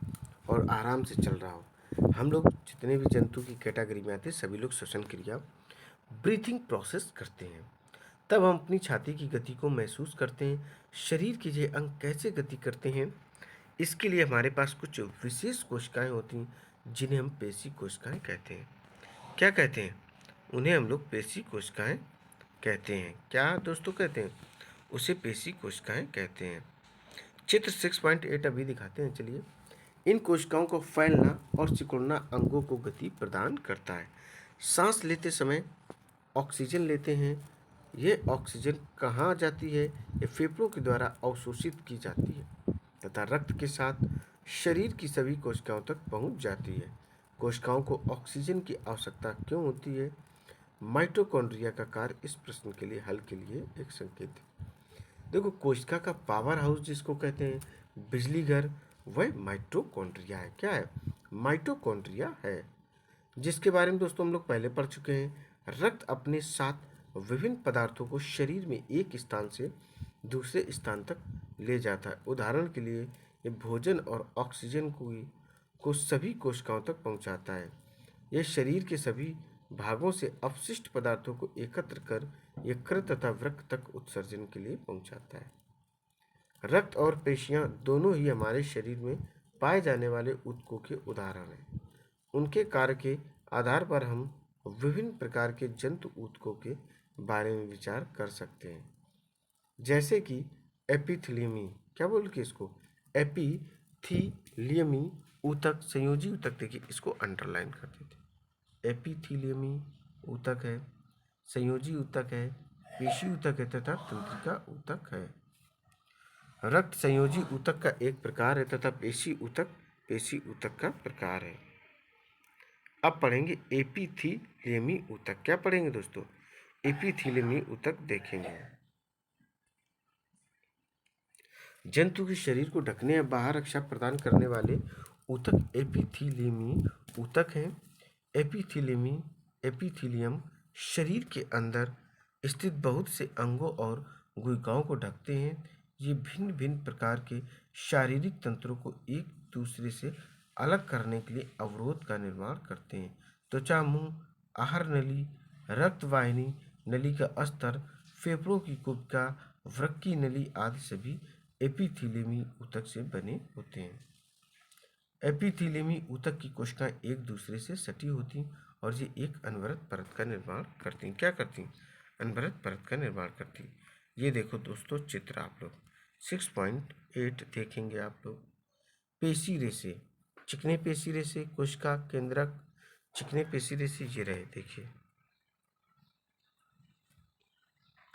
और आराम से चल रहा हो। हम लोग जितने भी जंतु की कैटेगरी में आते हैं, सभी लोग श्वसन क्रिया, ब्रीथिंग प्रोसेस करते हैं। तब हम अपनी छाती की गति को महसूस करते हैं। शरीर के ये अंग कैसे गति करते हैं, इसके लिए हमारे पास कुछ विशेष कोशिकाएं होती हैं, जिन्हें हम पेशी कोशिकाएं कहते हैं। क्या कहते हैं? उन्हें हम लोग पेशी कोशिकाएं कहते हैं। क्या दोस्तों कहते हैं? उसे पेशी कोशिकाएं कहते हैं। चित्र 6.8 अभी दिखाते हैं, चलिए। इन कोशिकाओं को फैलना और सिकुड़ना अंगों को गति प्रदान करता है। सांस लेते समय ऑक्सीजन लेते हैं। ये ऑक्सीजन कहाँ जाती है? ये फेफड़ों के द्वारा अवशोषित की जाती है तथा रक्त के साथ शरीर की सभी कोशिकाओं तक पहुंच जाती है। कोशिकाओं को ऑक्सीजन की आवश्यकता क्यों होती है? माइटोकॉन्ड्रिया का कार्य इस प्रश्न के लिए हल के लिए एक संकेत है। देखो, कोशिका का पावर हाउस जिसको कहते हैं, बिजली घर, वह माइटोकॉन्ड्रिया है। क्या है? माइटोकॉन्ड्रिया है, जिसके बारे में दोस्तों हम लोग पहले पढ़ चुके हैं। रक्त अपने साथ विभिन्न पदार्थों को शरीर में एक स्थान से दूसरे स्थान तक ले जाता है। उदाहरण के लिए, ये भोजन और ऑक्सीजन को सभी कोशिकाओं तक पहुंचाता है। यह शरीर के सभी भागों से अपशिष्ट पदार्थों को एकत्र कर यकृत तथा वृक्क तक उत्सर्जन के लिए पहुंचाता है। रक्त और पेशियां दोनों ही हमारे शरीर में पाए जाने वाले ऊतकों के उदाहरण हैं। उनके कार्य के आधार पर हम विभिन्न प्रकार के जंतु ऊतकों के बारे में विचार कर सकते हैं, जैसे कि एपिथीलियमी, क्या बोल के इसको, एपिथीलियमी ऊतक, संयोजी ऊतक, देखिए इसको अंडरलाइन कर देते। एपिथीलियमी ऊतक है, संयोजी ऊतक है, पेशी ऊतक है तथा तंत्रिका ऊतक है। रक्त संयोजी ऊतक का एक प्रकार है तथा पेशी ऊतक का प्रकार है। अब पढ़ेंगे एपिथीलियमी ऊतक। क्या पढ़ेंगे दोस्तों? एपिथीलियमी ऊतक देखेंगे। जंतु के शरीर को ढकने या बाहर रक्षा प्रदान करने वाले ऊतक एपिथीलियमी ऊतक हैं। एपिथीलियम शरीर के अंदर स्थित बहुत से अंगों और गुहिकाओं को ढकते हैं। ये भिन्न भिन्न प्रकार के शारीरिक तंत्रों को एक दूसरे से अलग करने के लिए अवरोध का निर्माण करते हैं। त्वचा, मुंह, आहार नली, रक्तवाहिनी नली का स्तर, फेफड़ों की कुबिका, वृक्क की नली आदि सभी एपिथीलियमी ऊतक से बने होते हैं। एपिथीलियमी ऊतक की कोशिकाएं एक दूसरे से सटी होती हैं और ये एक अनवरत परत का निर्माण करती हैं। क्या करती हैं? अनवरत परत का निर्माण करती हैं। ये देखो दोस्तों चित्र, आप लोग 6.8 देखेंगे आप लोग। पेशी रेशे, चिकने पेशी रेशे, कोशिका केंद्रक, चिकने पेशी रेशे ये रहे, देखिए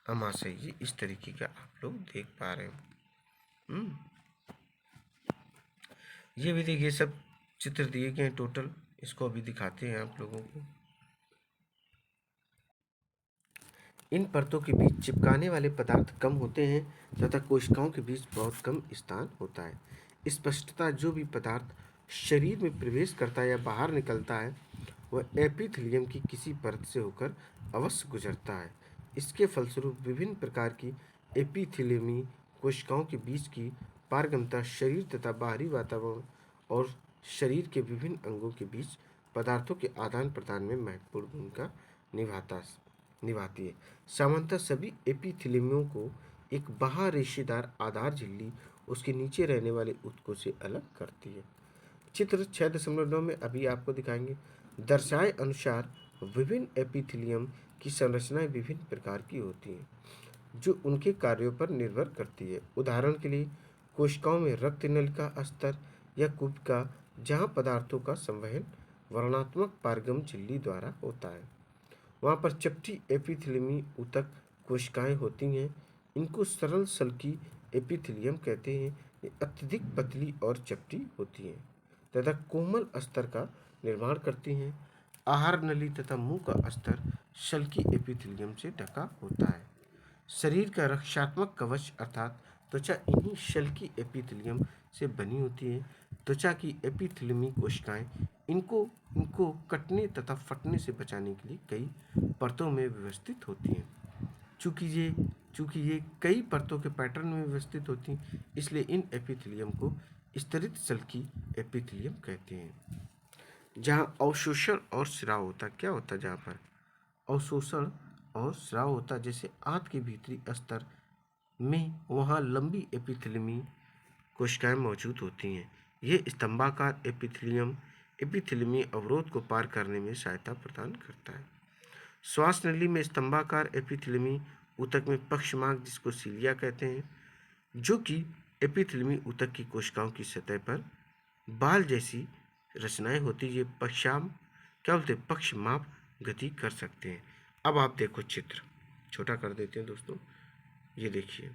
अमाशय, ये इस तरीके का आप लोग देख पा रहे हो। ये भी देखिए सब चित्र दिए गए हैं टोटल, इसको अभी दिखाते हैं आप लोगों को। इन परतों के बीच चिपकाने वाले पदार्थ कम होते हैं तथा कोशिकाओं के बीच बहुत कम स्थान होता है। स्पष्टता, जो भी पदार्थ शरीर में प्रवेश करता है या बाहर निकलता है वह एपिथेलियम की किसी परत से होकर अवश्य गुजरता है। इसके फलस्वरूप विभिन्न प्रकार की एपिथेलियमी कोशिकाओं के बीच की पारगम्यता शरीर तथा बाहरी वातावरण और शरीर के विभिन्न अंगों के बीच पदार्थों के आदान प्रदान में महत्वपूर्ण भूमिका निभाती है। सामान्यतः सभी एपिथेलियमों को एक बाह्य रेशेदार आधार झिल्ली उसके नीचे रहने वाले ऊतकों से अलग करती है। चित्र 6.9 में अभी आपको दिखाएंगे। दर्शाए अनुसार विभिन्न एपिथेलियम की संरचनाएं विभिन्न प्रकार की होती हैं जो उनके कार्यों पर निर्भर करती है। उदाहरण के लिए कोशिकाओं में रक्त नलिका स्तर या कुबिका, जहाँ पदार्थों का संवहन वर्णात्मक पारगम झिल्ली द्वारा होता है, वहाँ पर चपटी एपिथेलियमी ऊतक कोशिकाएं होती हैं। इनको सरल सल्की एपिथेलियम कहते हैं। ये अत्यधिक पतली और चपटी होती हैं तथा कोमल स्तर का निर्माण करती हैं। आहार नली तथा मुंह का स्तर सल्की एपिथेलियम से ढका होता है। शरीर का रक्षात्मक कवच अर्थात त्वचा इन्हीं शल्की एपिथेलियम से बनी होती है। त्वचा की एपिथेलियमी कोशिकाएं इनको कटने तथा फटने से बचाने के लिए कई परतों में व्यवस्थित होती हैं। चूँकि ये कई परतों के पैटर्न में व्यवस्थित होती हैं, इसलिए इन एपिथेलियम को स्तरित सल्की एपिथेलियम कहते हैं। जहाँ अवशोषण और स्राव होता, क्या होता है जहाँ पर अवशोषण और स्राव होता, जैसे आंत के भीतरी स्तर में, वहाँ लंबी एपिथेलियमी कोशिकाएं मौजूद होती हैं। ये स्तंभाकार एपिथेलियमी अवरोध को पार करने में सहायता प्रदान करता है। श्वास नली में स्तंभाकार एपिथेलियमी ऊतक में पक्षमार्ग, जिसको सीलिया कहते हैं, जो कि एपिथेलियमी ऊतक की कोशिकाओं की सतह पर बाल जैसी रचनाएं होती, ये पक्षमाप गति कर सकते हैं। अब आप देखो चित्र, छोटा कर देते हैं दोस्तों, ये देखिए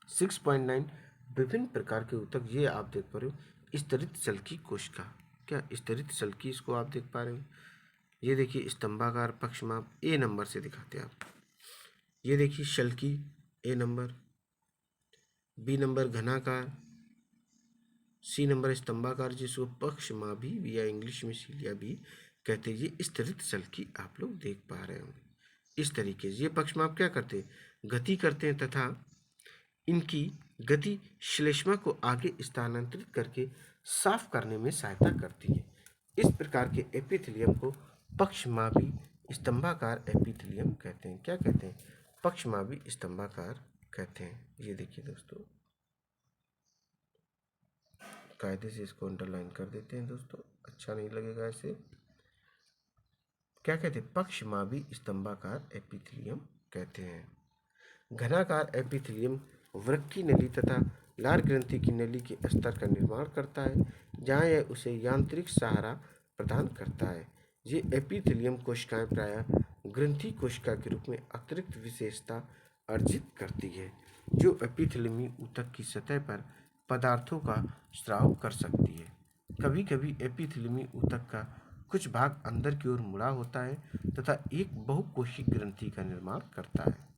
6.9 विभिन्न प्रकार के ऊतक, ये आप देख पा रहे हो। स्तरित सल्की कोशिका, क्या स्तरित सल्की, इसको आप देख पा रहे हो। ये देखिए स्तंभाकार पक्षमाप, ए नंबर से दिखाते हैं आप। ये देखिए शल्की ए नंबर, बी नंबर घनाकार, सी नंबर स्तंभाकार, जिसको पक्षमापी भी या इंग्लिश में सीलिया भी कहते हैं। ये स्तरित सल्की आप लोग देख पा रहे होंगे। इस तरीके से ये पक्षमाप क्या करते हैं? गति करते हैं तथा इनकी गति श्लेष्मा को आगे स्थानांतरित करके साफ करने में सहायता करती है। इस प्रकार के एपिथेलियम को पक्षमापी स्तंभाकार एपिथेलियम कहते हैं। क्या कहते हैं? पक्षमापी स्तंभाकार कहते हैं। ये देखिए दोस्तों, कायदे से इसको अंडरलाइन कर देते हैं दोस्तों, अच्छा नहीं लगेगा ऐसे। क्या कहते हैं? पक्षमापी स्तंभाकार एपिथेलियम कहते हैं। घनाकार एपिथेलियम वृक्क की नली तथा लार ग्रंथि की नली के स्तर का निर्माण करता है, जहाँ यह उसे यांत्रिक सहारा प्रदान करता है। ये एपिथेलियम कोशिकाएं प्रायः ग्रंथि कोशिका के रूप में अतिरिक्त विशेषता अर्जित करती है, जो एपिथेलियमी ऊतक की सतह पर पदार्थों का स्राव कर सकती है। कभी कभी एपिथेलियमी ऊतक का कुछ भाग अंदर की ओर मुड़ा होता है तथा एक बहुकोशिक ग्रंथि का निर्माण करता है।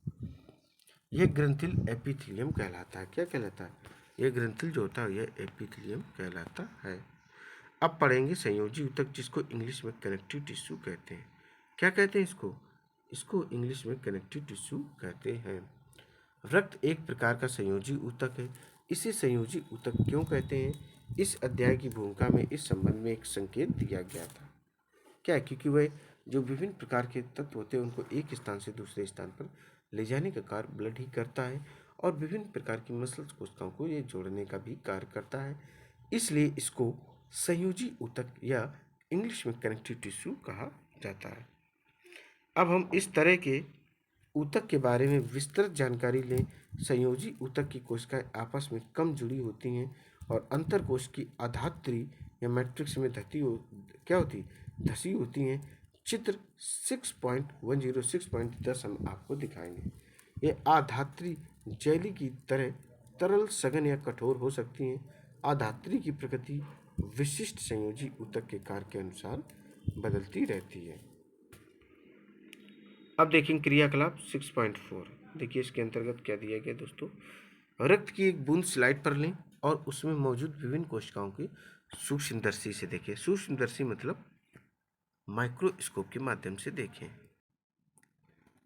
यह ग्रंथिल एपिथेलियम कहलाता है। क्या कहलाता है? यह ग्रंथिल जो होता है यह एपिथेलियम कहलाता है। अब पढ़ेंगे संयोजी ऊतक, जिसको इंग्लिश में कनेक्टिव टिश्यू कहते हैं। क्या कहते हैं इसको? इसको इंग्लिश में कनेक्टिव टिश्यू कहते हैं। रक्त एक प्रकार का संयोजी ऊतक है। इसे संयोजी ऊतक क्यों कहते हैं? इस अध्याय की भूमिका में इस संबंध में एक संकेत दिया गया था। क्या है? क्योंकि वह जो विभिन्न प्रकार के तत्व होते हैं उनको एक स्थान से दूसरे स्थान पर ले जाने का कार्य ब्लड ही करता है, और विभिन्न प्रकार की मसल्स कोशिकाओं को ये जोड़ने का भी कार्य करता है। इसलिए इसको संयोजी ऊतक या इंग्लिश में कनेक्टिव टिश्यू कहा जाता है। अब हम इस तरह के ऊतक के बारे में विस्तृत जानकारी लें। संयोजी ऊतक की कोशिकाएं आपस में कम जुड़ी होती हैं और अंतरकोश की आधात्री या मैट्रिक्स में धसी होती हैं। चित्र 6.106.10 हम आपको दिखाएंगे। ये आधात्री जेली की तरह तरल, सघन या कठोर हो सकती हैं। आधात्री की प्रकृति विशिष्ट संयोजी ऊतक के कार्य के अनुसार बदलती रहती है। अब देखें क्रियाकलाप 6.4। देखिए इसके अंतर्गत क्या दिया गया दोस्तों। रक्त की एक बूंद स्लाइड पर लें और उसमें मौजूद विभिन्न कोशिकाओं की सूक्ष्मदर्शी से देखें। सूक्ष्मदर्शी मतलब माइक्रोस्कोप के माध्यम से देखें।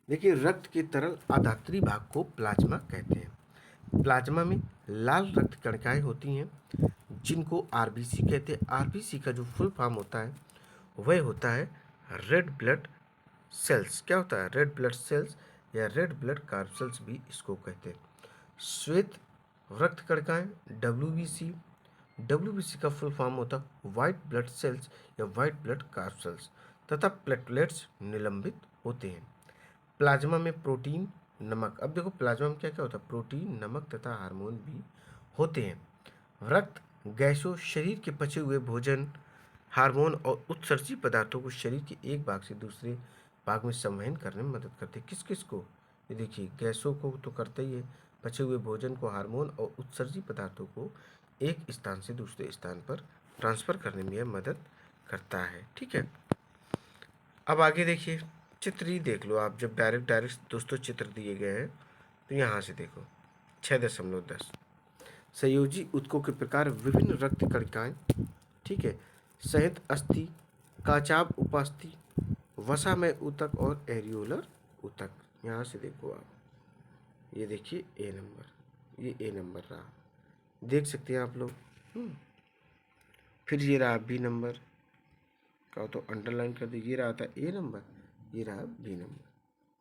देखिए रक्त के तरल आधात्री भाग को प्लाज्मा कहते हैं। प्लाज्मा में लाल रक्त कणिकाएं होती हैं जिनको आरबीसी कहते हैं। आरबीसी का जो फुल फॉर्म होता है वह होता है रेड ब्लड सेल्स। क्या होता है? रेड ब्लड सेल्स या रेड ब्लड कार्पसेल्स भी इसको कहते हैं। श्वेत रक्त कणिकाएं डब्ल्यूबीसी। डब्ल्यूबीसी का फुल फॉर्म होता है वाइट ब्लड सेल्स या वाइट ब्लड कार्पसेल्स तथा प्लेटलेट्स निलंबित होते हैं। प्लाज्मा में प्रोटीन, नमक। अब देखो प्लाज्मा में क्या क्या होता है? प्रोटीन, नमक तथा हार्मोन भी होते हैं। रक्त गैसों, शरीर के पचे हुए भोजन, हार्मोन और उत्सर्जी पदार्थों को शरीर के एक भाग से दूसरे भाग में संवहन करने में मदद करते हैं। किस किस को? ये देखिए गैसों को तो करता ही है, पचे हुए भोजन को, हार्मोन और उत्सर्जी पदार्थों को एक स्थान से दूसरे स्थान पर ट्रांसफर करने में यह मदद करता है। ठीक है। अब आगे देखिए, चित्र ही देख लो आप। जब डायरेक्ट दोस्तों चित्र दिए गए हैं तो यहाँ से देखो 6.10। संयोजी ऊतकों के प्रकार विभिन्न रक्त कणिकाएं, ठीक है, सहित अस्थि, काचाभ उपास्थि, वसामय ऊतक और एरियोलर ऊतक। यहाँ से देखो आप, ये देखिए ए नंबर, ये ए नंबर रहा, देख सकते हैं आप लोग। फिर ये रहा बी नंबर का, तो अंडरलाइन कर दीजिए। ये रहा था ए नंबर, ये रहा बी नंबर।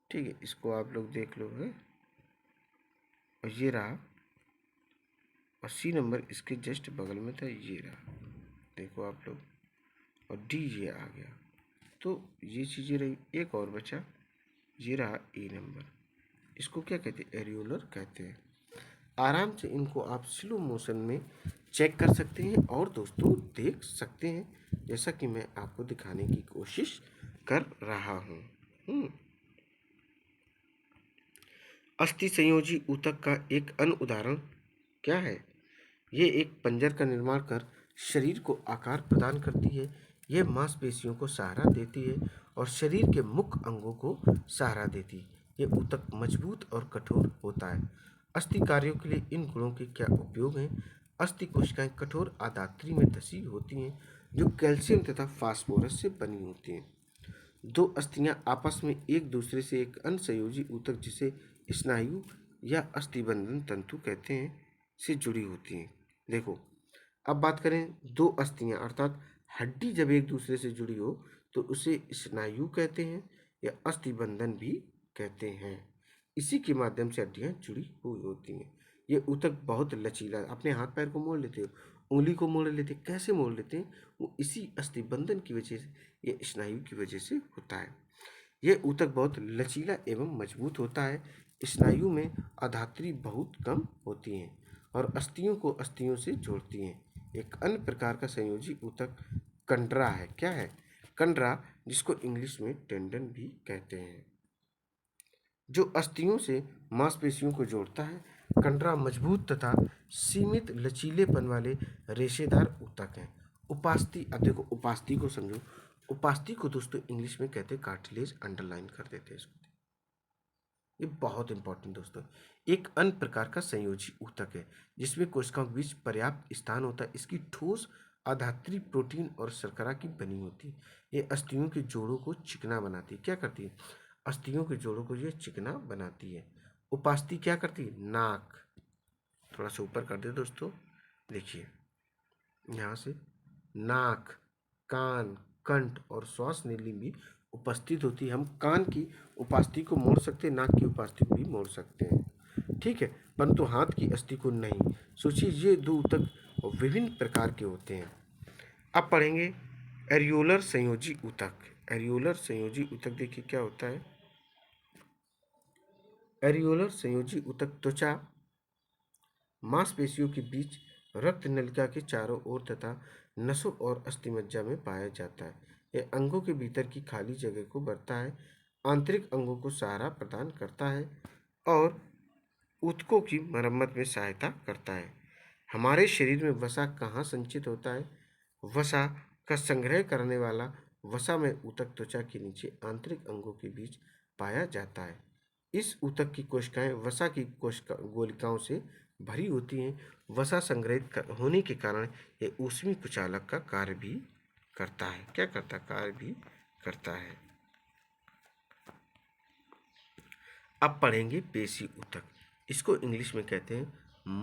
ठीक है, इसको आप लोग देख लो है। और ये रहा, और सी नंबर इसके जस्ट बगल में था, ये रहा, देखो आप लोग। और डी ये आ गया, तो ये चीज़ें रही। एक और बचा, ये रहा ए नंबर। इसको क्या कहते हैं? एरियोलर कहते हैं। आराम से इनको आप स्लो मोशन में चेक कर सकते हैं और दोस्तों देख सकते हैं, जैसा कि मैं आपको दिखाने की कोशिश कर रहा हूँ। अस्थि संयोजी ऊतक का एक अन्य उदाहरण क्या है? ये एक पंजर का निर्माण कर शरीर को आकार प्रदान करती है। यह मांसपेशियों को सहारा देती है और शरीर के मुख्य अंगों को सहारा देती है। यह ऊतक मजबूत और कठोर होता है। अस्थि कार्यों के लिए इन गुणों के क्या उपयोग हैं? अस्थि कोशिकाएं कठोर आधात्री में धसी होती हैं जो कैल्शियम तथा फास्फोरस से बनी होती हैं। दो अस्थियां आपस में एक दूसरे से एक अन्य संयोजी ऊतक, जिसे स्नायु या अस्थिबंधन तंतु कहते हैं, से जुड़ी होती हैं। देखो, अब बात करें दो अस्थियां अर्थात हड्डी जब एक दूसरे से जुड़ी हो तो उसे स्नायु कहते हैं या अस्थिबंधन भी कहते हैं। इसी के माध्यम से हड्डियां जुड़ी हुई होती हैं। ये ऊतक बहुत लचीला, अपने हाथ पैर को मोड़ लेते हो, उंगली को मोड़ लेते, कैसे मोड़ लेते हैं? वो इसी अस्थिबंधन की वजह से, ये स्नायु की वजह से होता है। यह ऊतक बहुत लचीला एवं मजबूत होता है। स्नायु में आधात्री बहुत कम होती हैं और अस्थियों को अस्थियों से जोड़ती हैं। एक अन्य प्रकार का संयोजी ऊतक कंडरा है। क्या है? कंडरा, जिसको इंग्लिश में टेंडन भी कहते हैं, जो अस्थियों से मांसपेशियों को जोड़ता है। कंडरा मजबूत तथा सीमित लचीलेपन वाले रेशेदार ऊतक हैं। उपास्थि, अब देखो उपास्थि को समझो। उपास्थि को दोस्तों इंग्लिश में कहते हैं कार्टिलेज, अंडरलाइन कर देते हैं इसको। ये बहुत इंपॉर्टेंट दोस्तों। एक अन्य प्रकार का संयोजी ऊतक है जिसमें कोशिकाओं के बीच पर्याप्त स्थान होता है। इसकी ठोस आधात्री प्रोटीन और शर्करा की बनी होती है। ये अस्थियों के जोड़ों को चिकना बनाती है। क्या करती है? अस्थियों के जोड़ों को ये चिकना बनाती है। उपास्थि क्या करती है? नाक, थोड़ा सा ऊपर कर दे दोस्तों, देखिए यहाँ से नाक, कान, कंठ और श्वास नली भी उपस्थित होती है। हम कान की उपास्थि को मोड़ सकते हैं, नाक की उपास्थि को भी मोड़ सकते हैं, ठीक है, परंतु हाथ की अस्थि को नहीं। सोचिए ये दो ऊतक विभिन्न प्रकार के होते हैं। अब पढ़ेंगे एरियोलर संयोजी ऊतक। एरियोलर संयोजी ऊतक देखिए क्या होता है। एरियोलर संयोजी ऊतक त्वचा, मांसपेशियों के बीच, रक्त नलिका के चारों ओर तथा नसों और अस्थिमज्जा में पाया जाता है। यह अंगों के भीतर की खाली जगह को भरता है, आंतरिक अंगों को सहारा प्रदान करता है और ऊतकों की मरम्मत में सहायता करता है। हमारे शरीर में वसा कहाँ संचित होता है? वसा का संग्रह करने वाला वसा में ऊतक त्वचा के नीचे आंतरिक अंगों के बीच पाया जाता है। इस ऊतक की कोशिकाएं वसा की कोशिका गोलिकाओं से भरी होती हैं। वसा संग्रहित होने के कारण यह ऊष्मी कुचालक का कार्य भी करता है। क्या करता है? कार्य भी करता है। अब पढ़ेंगे पेशी ऊतक। इसको इंग्लिश में कहते हैं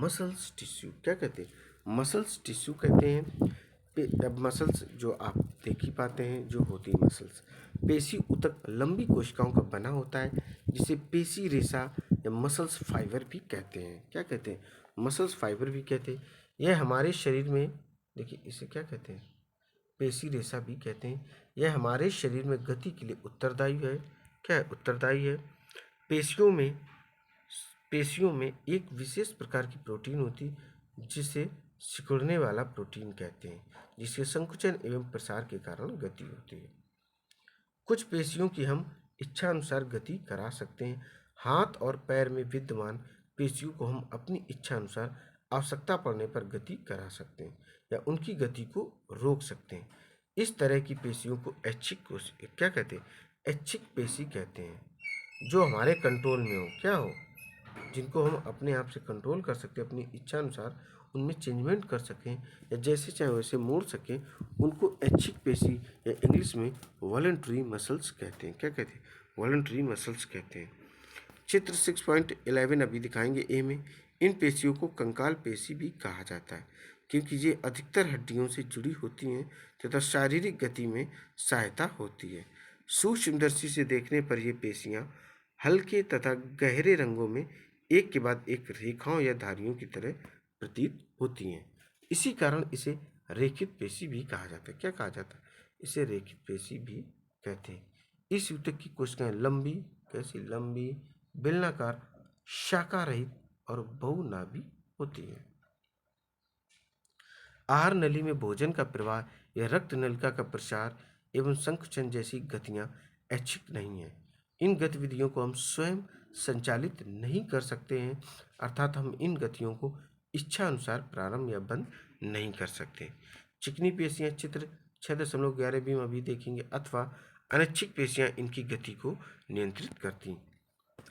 मसल्स टिश्यू। क्या कहते हैं? मसल्स टिश्यू कहते हैं। अब मसल्स जो आप देख ही पाते हैं जो होती है मसल्स। पेशी ऊतक लंबी कोशिकाओं का बना होता है जिसे पेशी रेशा या मसल्स फाइबर भी कहते हैं। क्या कहते हैं? मसल्स फाइबर भी कहते हैं। यह हमारे शरीर में, देखिए इसे क्या कहते हैं? पेशी रेशा भी कहते हैं। यह हमारे शरीर में गति के लिए उत्तरदायी है। क्या है? उत्तरदायी है। पेशियों में एक विशेष प्रकार की प्रोटीन होती है जिसे सिकुड़ने वाला प्रोटीन कहते हैं, जिसके संकुचन एवं प्रसार के कारण गति होती है। कुछ पेशियों की हम इच्छा अनुसार गति करा सकते हैं। हाथ और पैर में विद्यमान पेशियों को हम अपनी इच्छा अनुसार आवश्यकता पड़ने पर गति करा सकते हैं या उनकी गति को रोक सकते हैं। इस तरह की पेशियों को क्या कहते हैं? ऐच्छिक पेशी कहते हैं, जो हमारे कंट्रोल में हो। क्या हो? जिनको हम अपने आप से कंट्रोल कर सकते हैं, अपनी इच्छा अनुसार उनमें चेंजमेंट कर सकें या जैसे चाहे वैसे मोड़ सकें, उनको ऐच्छिक पेशी या इंग्लिश में वॉलंटरी मसल्स कहते हैं। क्या कहते हैं? वॉलंटरी मसल्स कहते हैं। चित्र 6.11 अभी दिखाएंगे ए में। इन पेशियों को कंकाल पेशी भी कहा जाता है क्योंकि ये अधिकतर हड्डियों से जुड़ी होती हैं तथा शारीरिक गति में सहायता होती है। सूक्ष्मदर्शी से देखने पर ये पेशियाँ हल्के तथा गहरे रंगों में एक के बाद एक रेखाओं या धारियों की तरह प्रतीत होती हैं। इसी कारण इसे रेखित पेशी भी कहा जाता है। क्या कहा जाता है? इसे रेखित पेशी भी कहते हैं। इस ऊतक की कोशिकाएं लंबी, कैसी? लंबी, बेलनाकार, शाखा रहित और बहुनाभी होती हैं। आहार नली में भोजन का प्रवाह या रक्त नलिका का प्रसार एवं संकुचन जैसी गतियां ऐच्छिक नहीं है। इन गतिविधियों को हम स्वयं संचालित नहीं कर सकते हैं, अर्थात हम इन गतियों को इच्छा अनुसार प्रारंभ या बंद नहीं कर सकते। चिकनी पेशियां चित्र 6.11 में अभी देखेंगे, अथवा अनैच्छिक पेशियां इनकी गति को नियंत्रित करती हैं।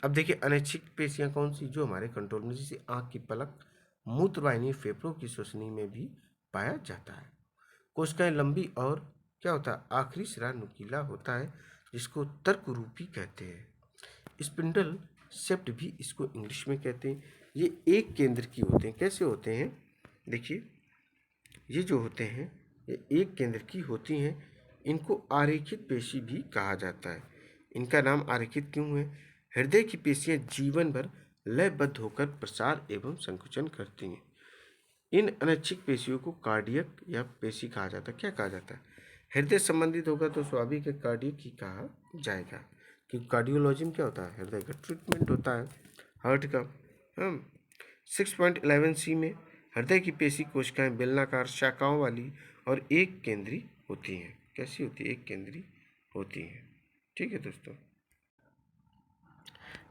अब देखिए अनैच्छिक पेशियां कौन सी? जो हमारे कंट्रोल में, जैसे आँख की पलक, मूत्रवाहिनी, फेफड़ों की श्वसनी में भी पाया जाता है। कोशिकाएं लंबी और क्या होता है? आखिरी सिरा नुकीला होता है जिसको तर्करूपी कहते हैं। स्पिंडल सेप्ट भी इसको इंग्लिश में कहते हैं। ये एक केंद्र की होते हैं। कैसे होते हैं? देखिए ये जो होते हैं ये एक केंद्र की होती हैं। इनको आरेखित पेशी भी कहा जाता है। इनका नाम आरेखित क्यों है? हृदय की पेशियां जीवन भर लयबद्ध होकर प्रसार एवं संकुचन करती हैं। इन अनैच्छिक पेशियों को कार्डियक या पेशी कहा जाता है। क्या कहा जाता है? हृदय संबंधित होगा तो स्वाभाविक कार्डियक ही कहा जाएगा, क्योंकि कार्डियोलॉजी में क्या होता है? हृदय का ट्रीटमेंट होता है। हार्ट का। हाँ, 6.11c में हृदय की पेशी कोशिकाएं बेलनाकार शाखाओं वाली और एक केंद्री होती हैं। कैसी होती है? एक केंद्री होती हैं। ठीक है दोस्तों,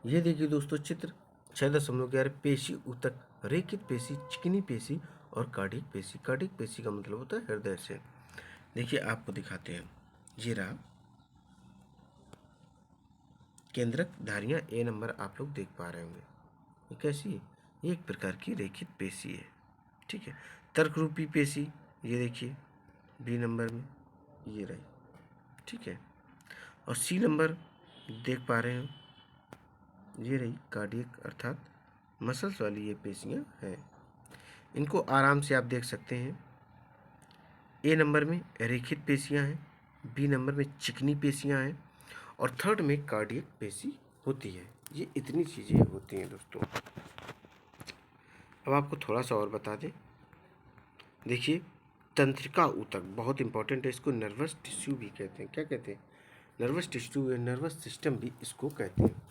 ये देखिए दोस्तों चित्र 6.11 पेशी ऊतक, रेखित पेशी, चिकनी पेशी और कार्डियक पेशी। कार्डियक पेशी का मतलब होता है हृदय से। देखिए आपको दिखाते हैं, ये रहा केंद्रक धारियां ए नंबर आप लोग देख पा रहे होंगे। ये कैसी है? ये एक प्रकार की रेखित पेशी है। ठीक है, तर्क रूपी पेशी ये देखिए बी नंबर में ये रही। ठीक है, और सी नंबर देख पा रहे हैं, ये रही कार्डियक अर्थात मसल्स वाली ये पेशियां हैं। इनको आराम से आप देख सकते हैं। ए नंबर में रेखित पेशियां हैं, बी नंबर में चिकनी पेशियां हैं और थर्ड में कार्डियक पेशी होती है। ये इतनी चीज़ें होती हैं दोस्तों। अब आपको थोड़ा सा और बता दें, देखिए तंत्रिका ऊतक बहुत इंपॉर्टेंट है। इसको नर्वस टिश्यू भी कहते हैं। क्या कहते हैं? नर्वस टिश्यू या नर्वस सिस्टम भी इसको कहते हैं।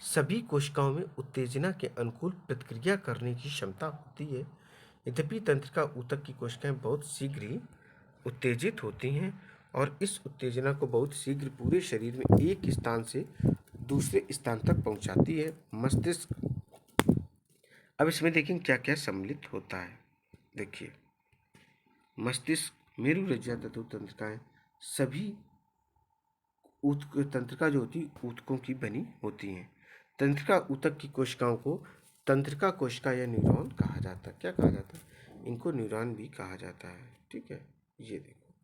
सभी कोशिकाओं में उत्तेजना के अनुकूल प्रतिक्रिया करने की क्षमता होती है। यद्यपि तंत्रिका ऊतक की कोशिकाएं बहुत शीघ्र ही उत्तेजित होती हैं और इस उत्तेजना को बहुत शीघ्र पूरे शरीर में एक स्थान से दूसरे स्थान तक पहुंचाती है। मस्तिष्क, अब इसमें देखें क्या क्या सम्मिलित होता है। देखिए मस्तिष्क, मेरुरज्जा तथा तंत्रिकाएं सभी तंत्रिका जो होती है ऊतकों की बनी होती हैं। तंत्रिका ऊतक की कोशिकाओं को तंत्रिका कोशिका या न्यूरॉन कहा जाता है। क्या कहा जाता है? इनको न्यूरॉन भी कहा जाता है। ठीक है, ये देखो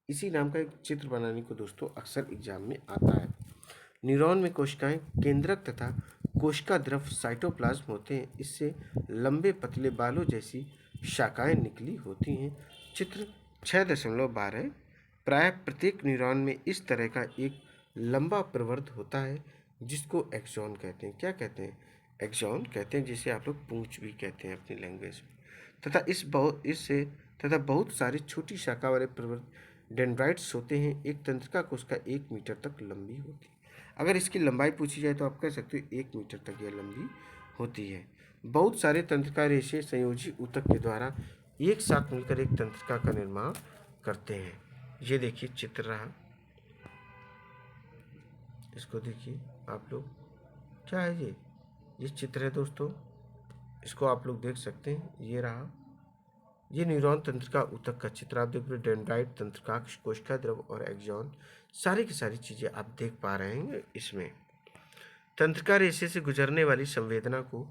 इसी नाम का एक चित्र बनाने को दोस्तों अक्सर एग्जाम में आता है। न्यूरॉन में कोशिकाएं केंद्रक तथा कोशिका द्रव साइटोप्लाज्म होते हैं। इससे लंबे पतले बालों जैसी शाखाएं निकली होती हैं। चित्र 6.12 प्राय प्रत्येक न्यूरॉन में इस तरह का एक लंबा प्रवर्ध होता है जिसको एक्सॉन कहते हैं। क्या कहते हैं? एक्सॉन कहते हैं, जिसे आप लोग पूंछ भी कहते हैं अपनी लैंग्वेज में। तथा बहुत सारी छोटी शाखा वाले प्रवर्ध डेंड्राइट्स होते हैं। एक तंत्रिका कोशिका 1 मीटर तक लंबी होती है। अगर इसकी लंबाई पूछी जाए तो आप कह सकते हो 1 मीटर तक यह लंबी होती है। बहुत सारे तंत्रिका रेशे संयोजी ऊतक के द्वारा एक साथ मिलकर एक तंत्रिका का निर्माण करते हैं। ये देखिए चित्र रहा, इसको देखिए आप लोग, क्या है ये चित्र है दोस्तों, इसको आप लोग देख सकते हैं। ये रहा, ये न्यूरॉन तंत्रिका ऊतक का चित्र आप देख रहे हो। डेंड्राइट, तंत्रिका, कोशिका द्रव और एक्सॉन, सारी की सारी चीजें आप देख पा रहे हैं इसमें। तंत्रिका रेशे से गुजरने वाली संवेदना को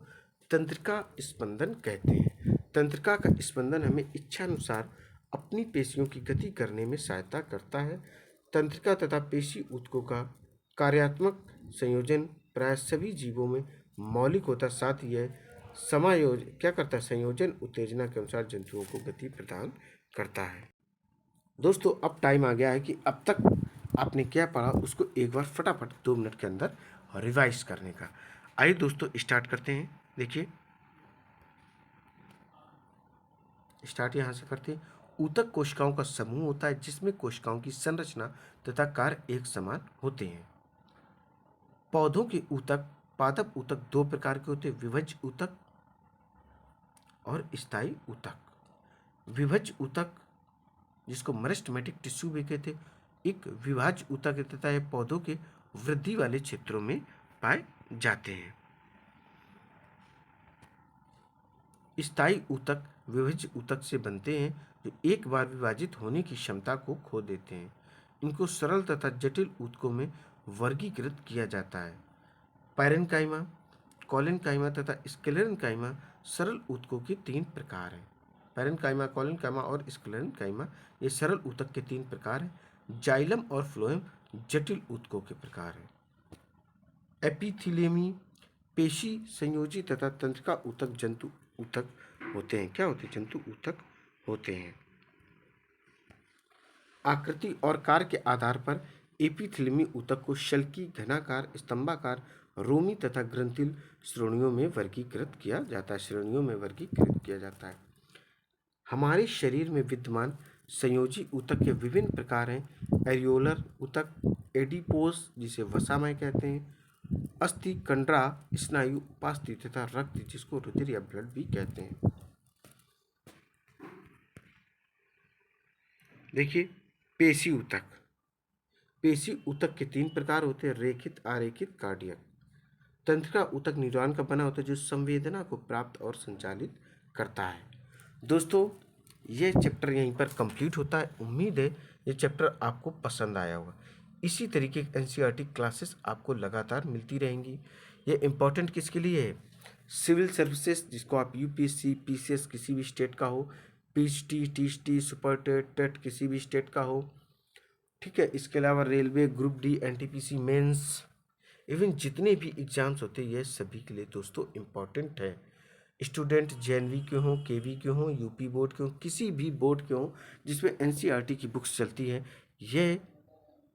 तंत्रिका स्पंदन कहते हैं। तंत्रिका का स्पंदन हमें इच्छानुसार अपनी पेशियों की गति करने में सहायता करता है। तंत्रिका तथा पेशी ऊतकों का कार्यात्मक संयोजन प्राय सभी जीवों में मौलिक होता, साथ ही यह क्या करता है? संयोजन उत्तेजना के अनुसार जंतुओं को गति प्रदान करता है। दोस्तों अब टाइम आ गया है कि अब तक आपने क्या पढ़ा उसको एक बार फटाफट 2 मिनट के अंदर रिवाइज करने का। आइए दोस्तों स्टार्ट करते हैं। देखिए स्टार्ट यहाँ से करते हैं। ऊतक कोशिकाओं का समूह होता है जिसमें कोशिकाओं की संरचना तथा कार्य एक समान होते हैं। पौधों के ऊतक, पादप ऊतक 2 प्रकार के होते हैं, विभज्य ऊतक और स्थायी ऊतक। विभज्य ऊतक जिसको मेरिस्टेमेटिक टिश्यू भी कहते हैं, एक विभाज्य ऊतक तथा यह पौधों के वृद्धि वाले क्षेत्रों में पाए जाते हैं। स्थायी ऊतक विभज्य ऊतक से बनते हैं जो एक बार विभाजित होने की क्षमता को खो देते हैं। इनको सरल तथा जटिल ऊतकों में वर्गीकृत किया जाता है। पैरेन्काइमा, कोलेनकाइमा तथा स्क्लेरेन्काइमा सरल ऊतकों के 3 प्रकार हैं। पैरेन्काइमा, कोलेनकाइमा और स्क्लेरेन्काइमा ये सरल ऊतक के 3 प्रकार हैं। जाइलम और फ्लोएम जटिल ऊतकों के प्रकार हैं। एपिथेलियमी पेशी संयोजी तथा तंत्रिका ऊतक जंतु ऊतक होते हैं। क्या होते हैं? जंतु ऊतक होते हैं। आकृति और कार्य के आधार पर एपिथेलियमी ऊतक को शल्की, घनाकार, स्तंभाकार, रोमी तथा ग्रंथिल श्रेणियों में वर्गीकृत किया जाता है। हमारे शरीर में विद्यमान संयोजी ऊतक के विभिन्न प्रकार हैं। एरियोलर ऊतक, एडिपोस जिसे वसामय कहते हैं, अस्थि, कंडरा, स्नायु, उपास्थि तथा रक्त, जिसको रुधिर या ब्लड भी कहते हैं। देखिए, पेशी ऊतक। पेशी ऊतक के 3 प्रकार होते हैं: रेखित, आरेखित, कार्डियक। तंत्रिका ऊतक न्यूरॉन का बना होता है जो संवेदना को प्राप्त और संचालित करता है। दोस्तों, ये चैप्टर यहीं पर कंप्लीट होता है। उम्मीद है ये चैप्टर आपको पसंद आया होगा। इसी तरीके की एनसीईआरटी क्लासेस आपको लगातार मिलती रहेंगी। ये इम्पोर्टेंट किसके लिए है? सिविल सर्विसेज, जिसको आप यूपीएससी, पीसीएस किसी भी स्टेट का हो, PHT, TST, super TET, TET किसी भी स्टेट का हो, ठीक है। इसके अलावा railway, group D, NTPC mains, even जितने भी एग्जाम्स होते हैं ये सभी के लिए दोस्तों इम्पॉर्टेंट है। स्टूडेंट जेएनवी के हों, केवी के हों, यूपी बोर्ड के हों, किसी भी बोर्ड के हों जिसमें एनसीईआरटी की बुक्स चलती हैं, ये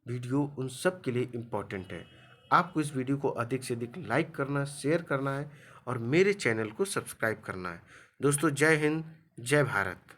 वीडियो उन सब के लिए इम्पॉर्टेंट है। आपको इस वीडियो को अधिक से अधिक लाइक करना, शेयर करना है और मेरे चैनल को सब्सक्राइब करना है। दोस्तों, जय हिंद, जय भारत।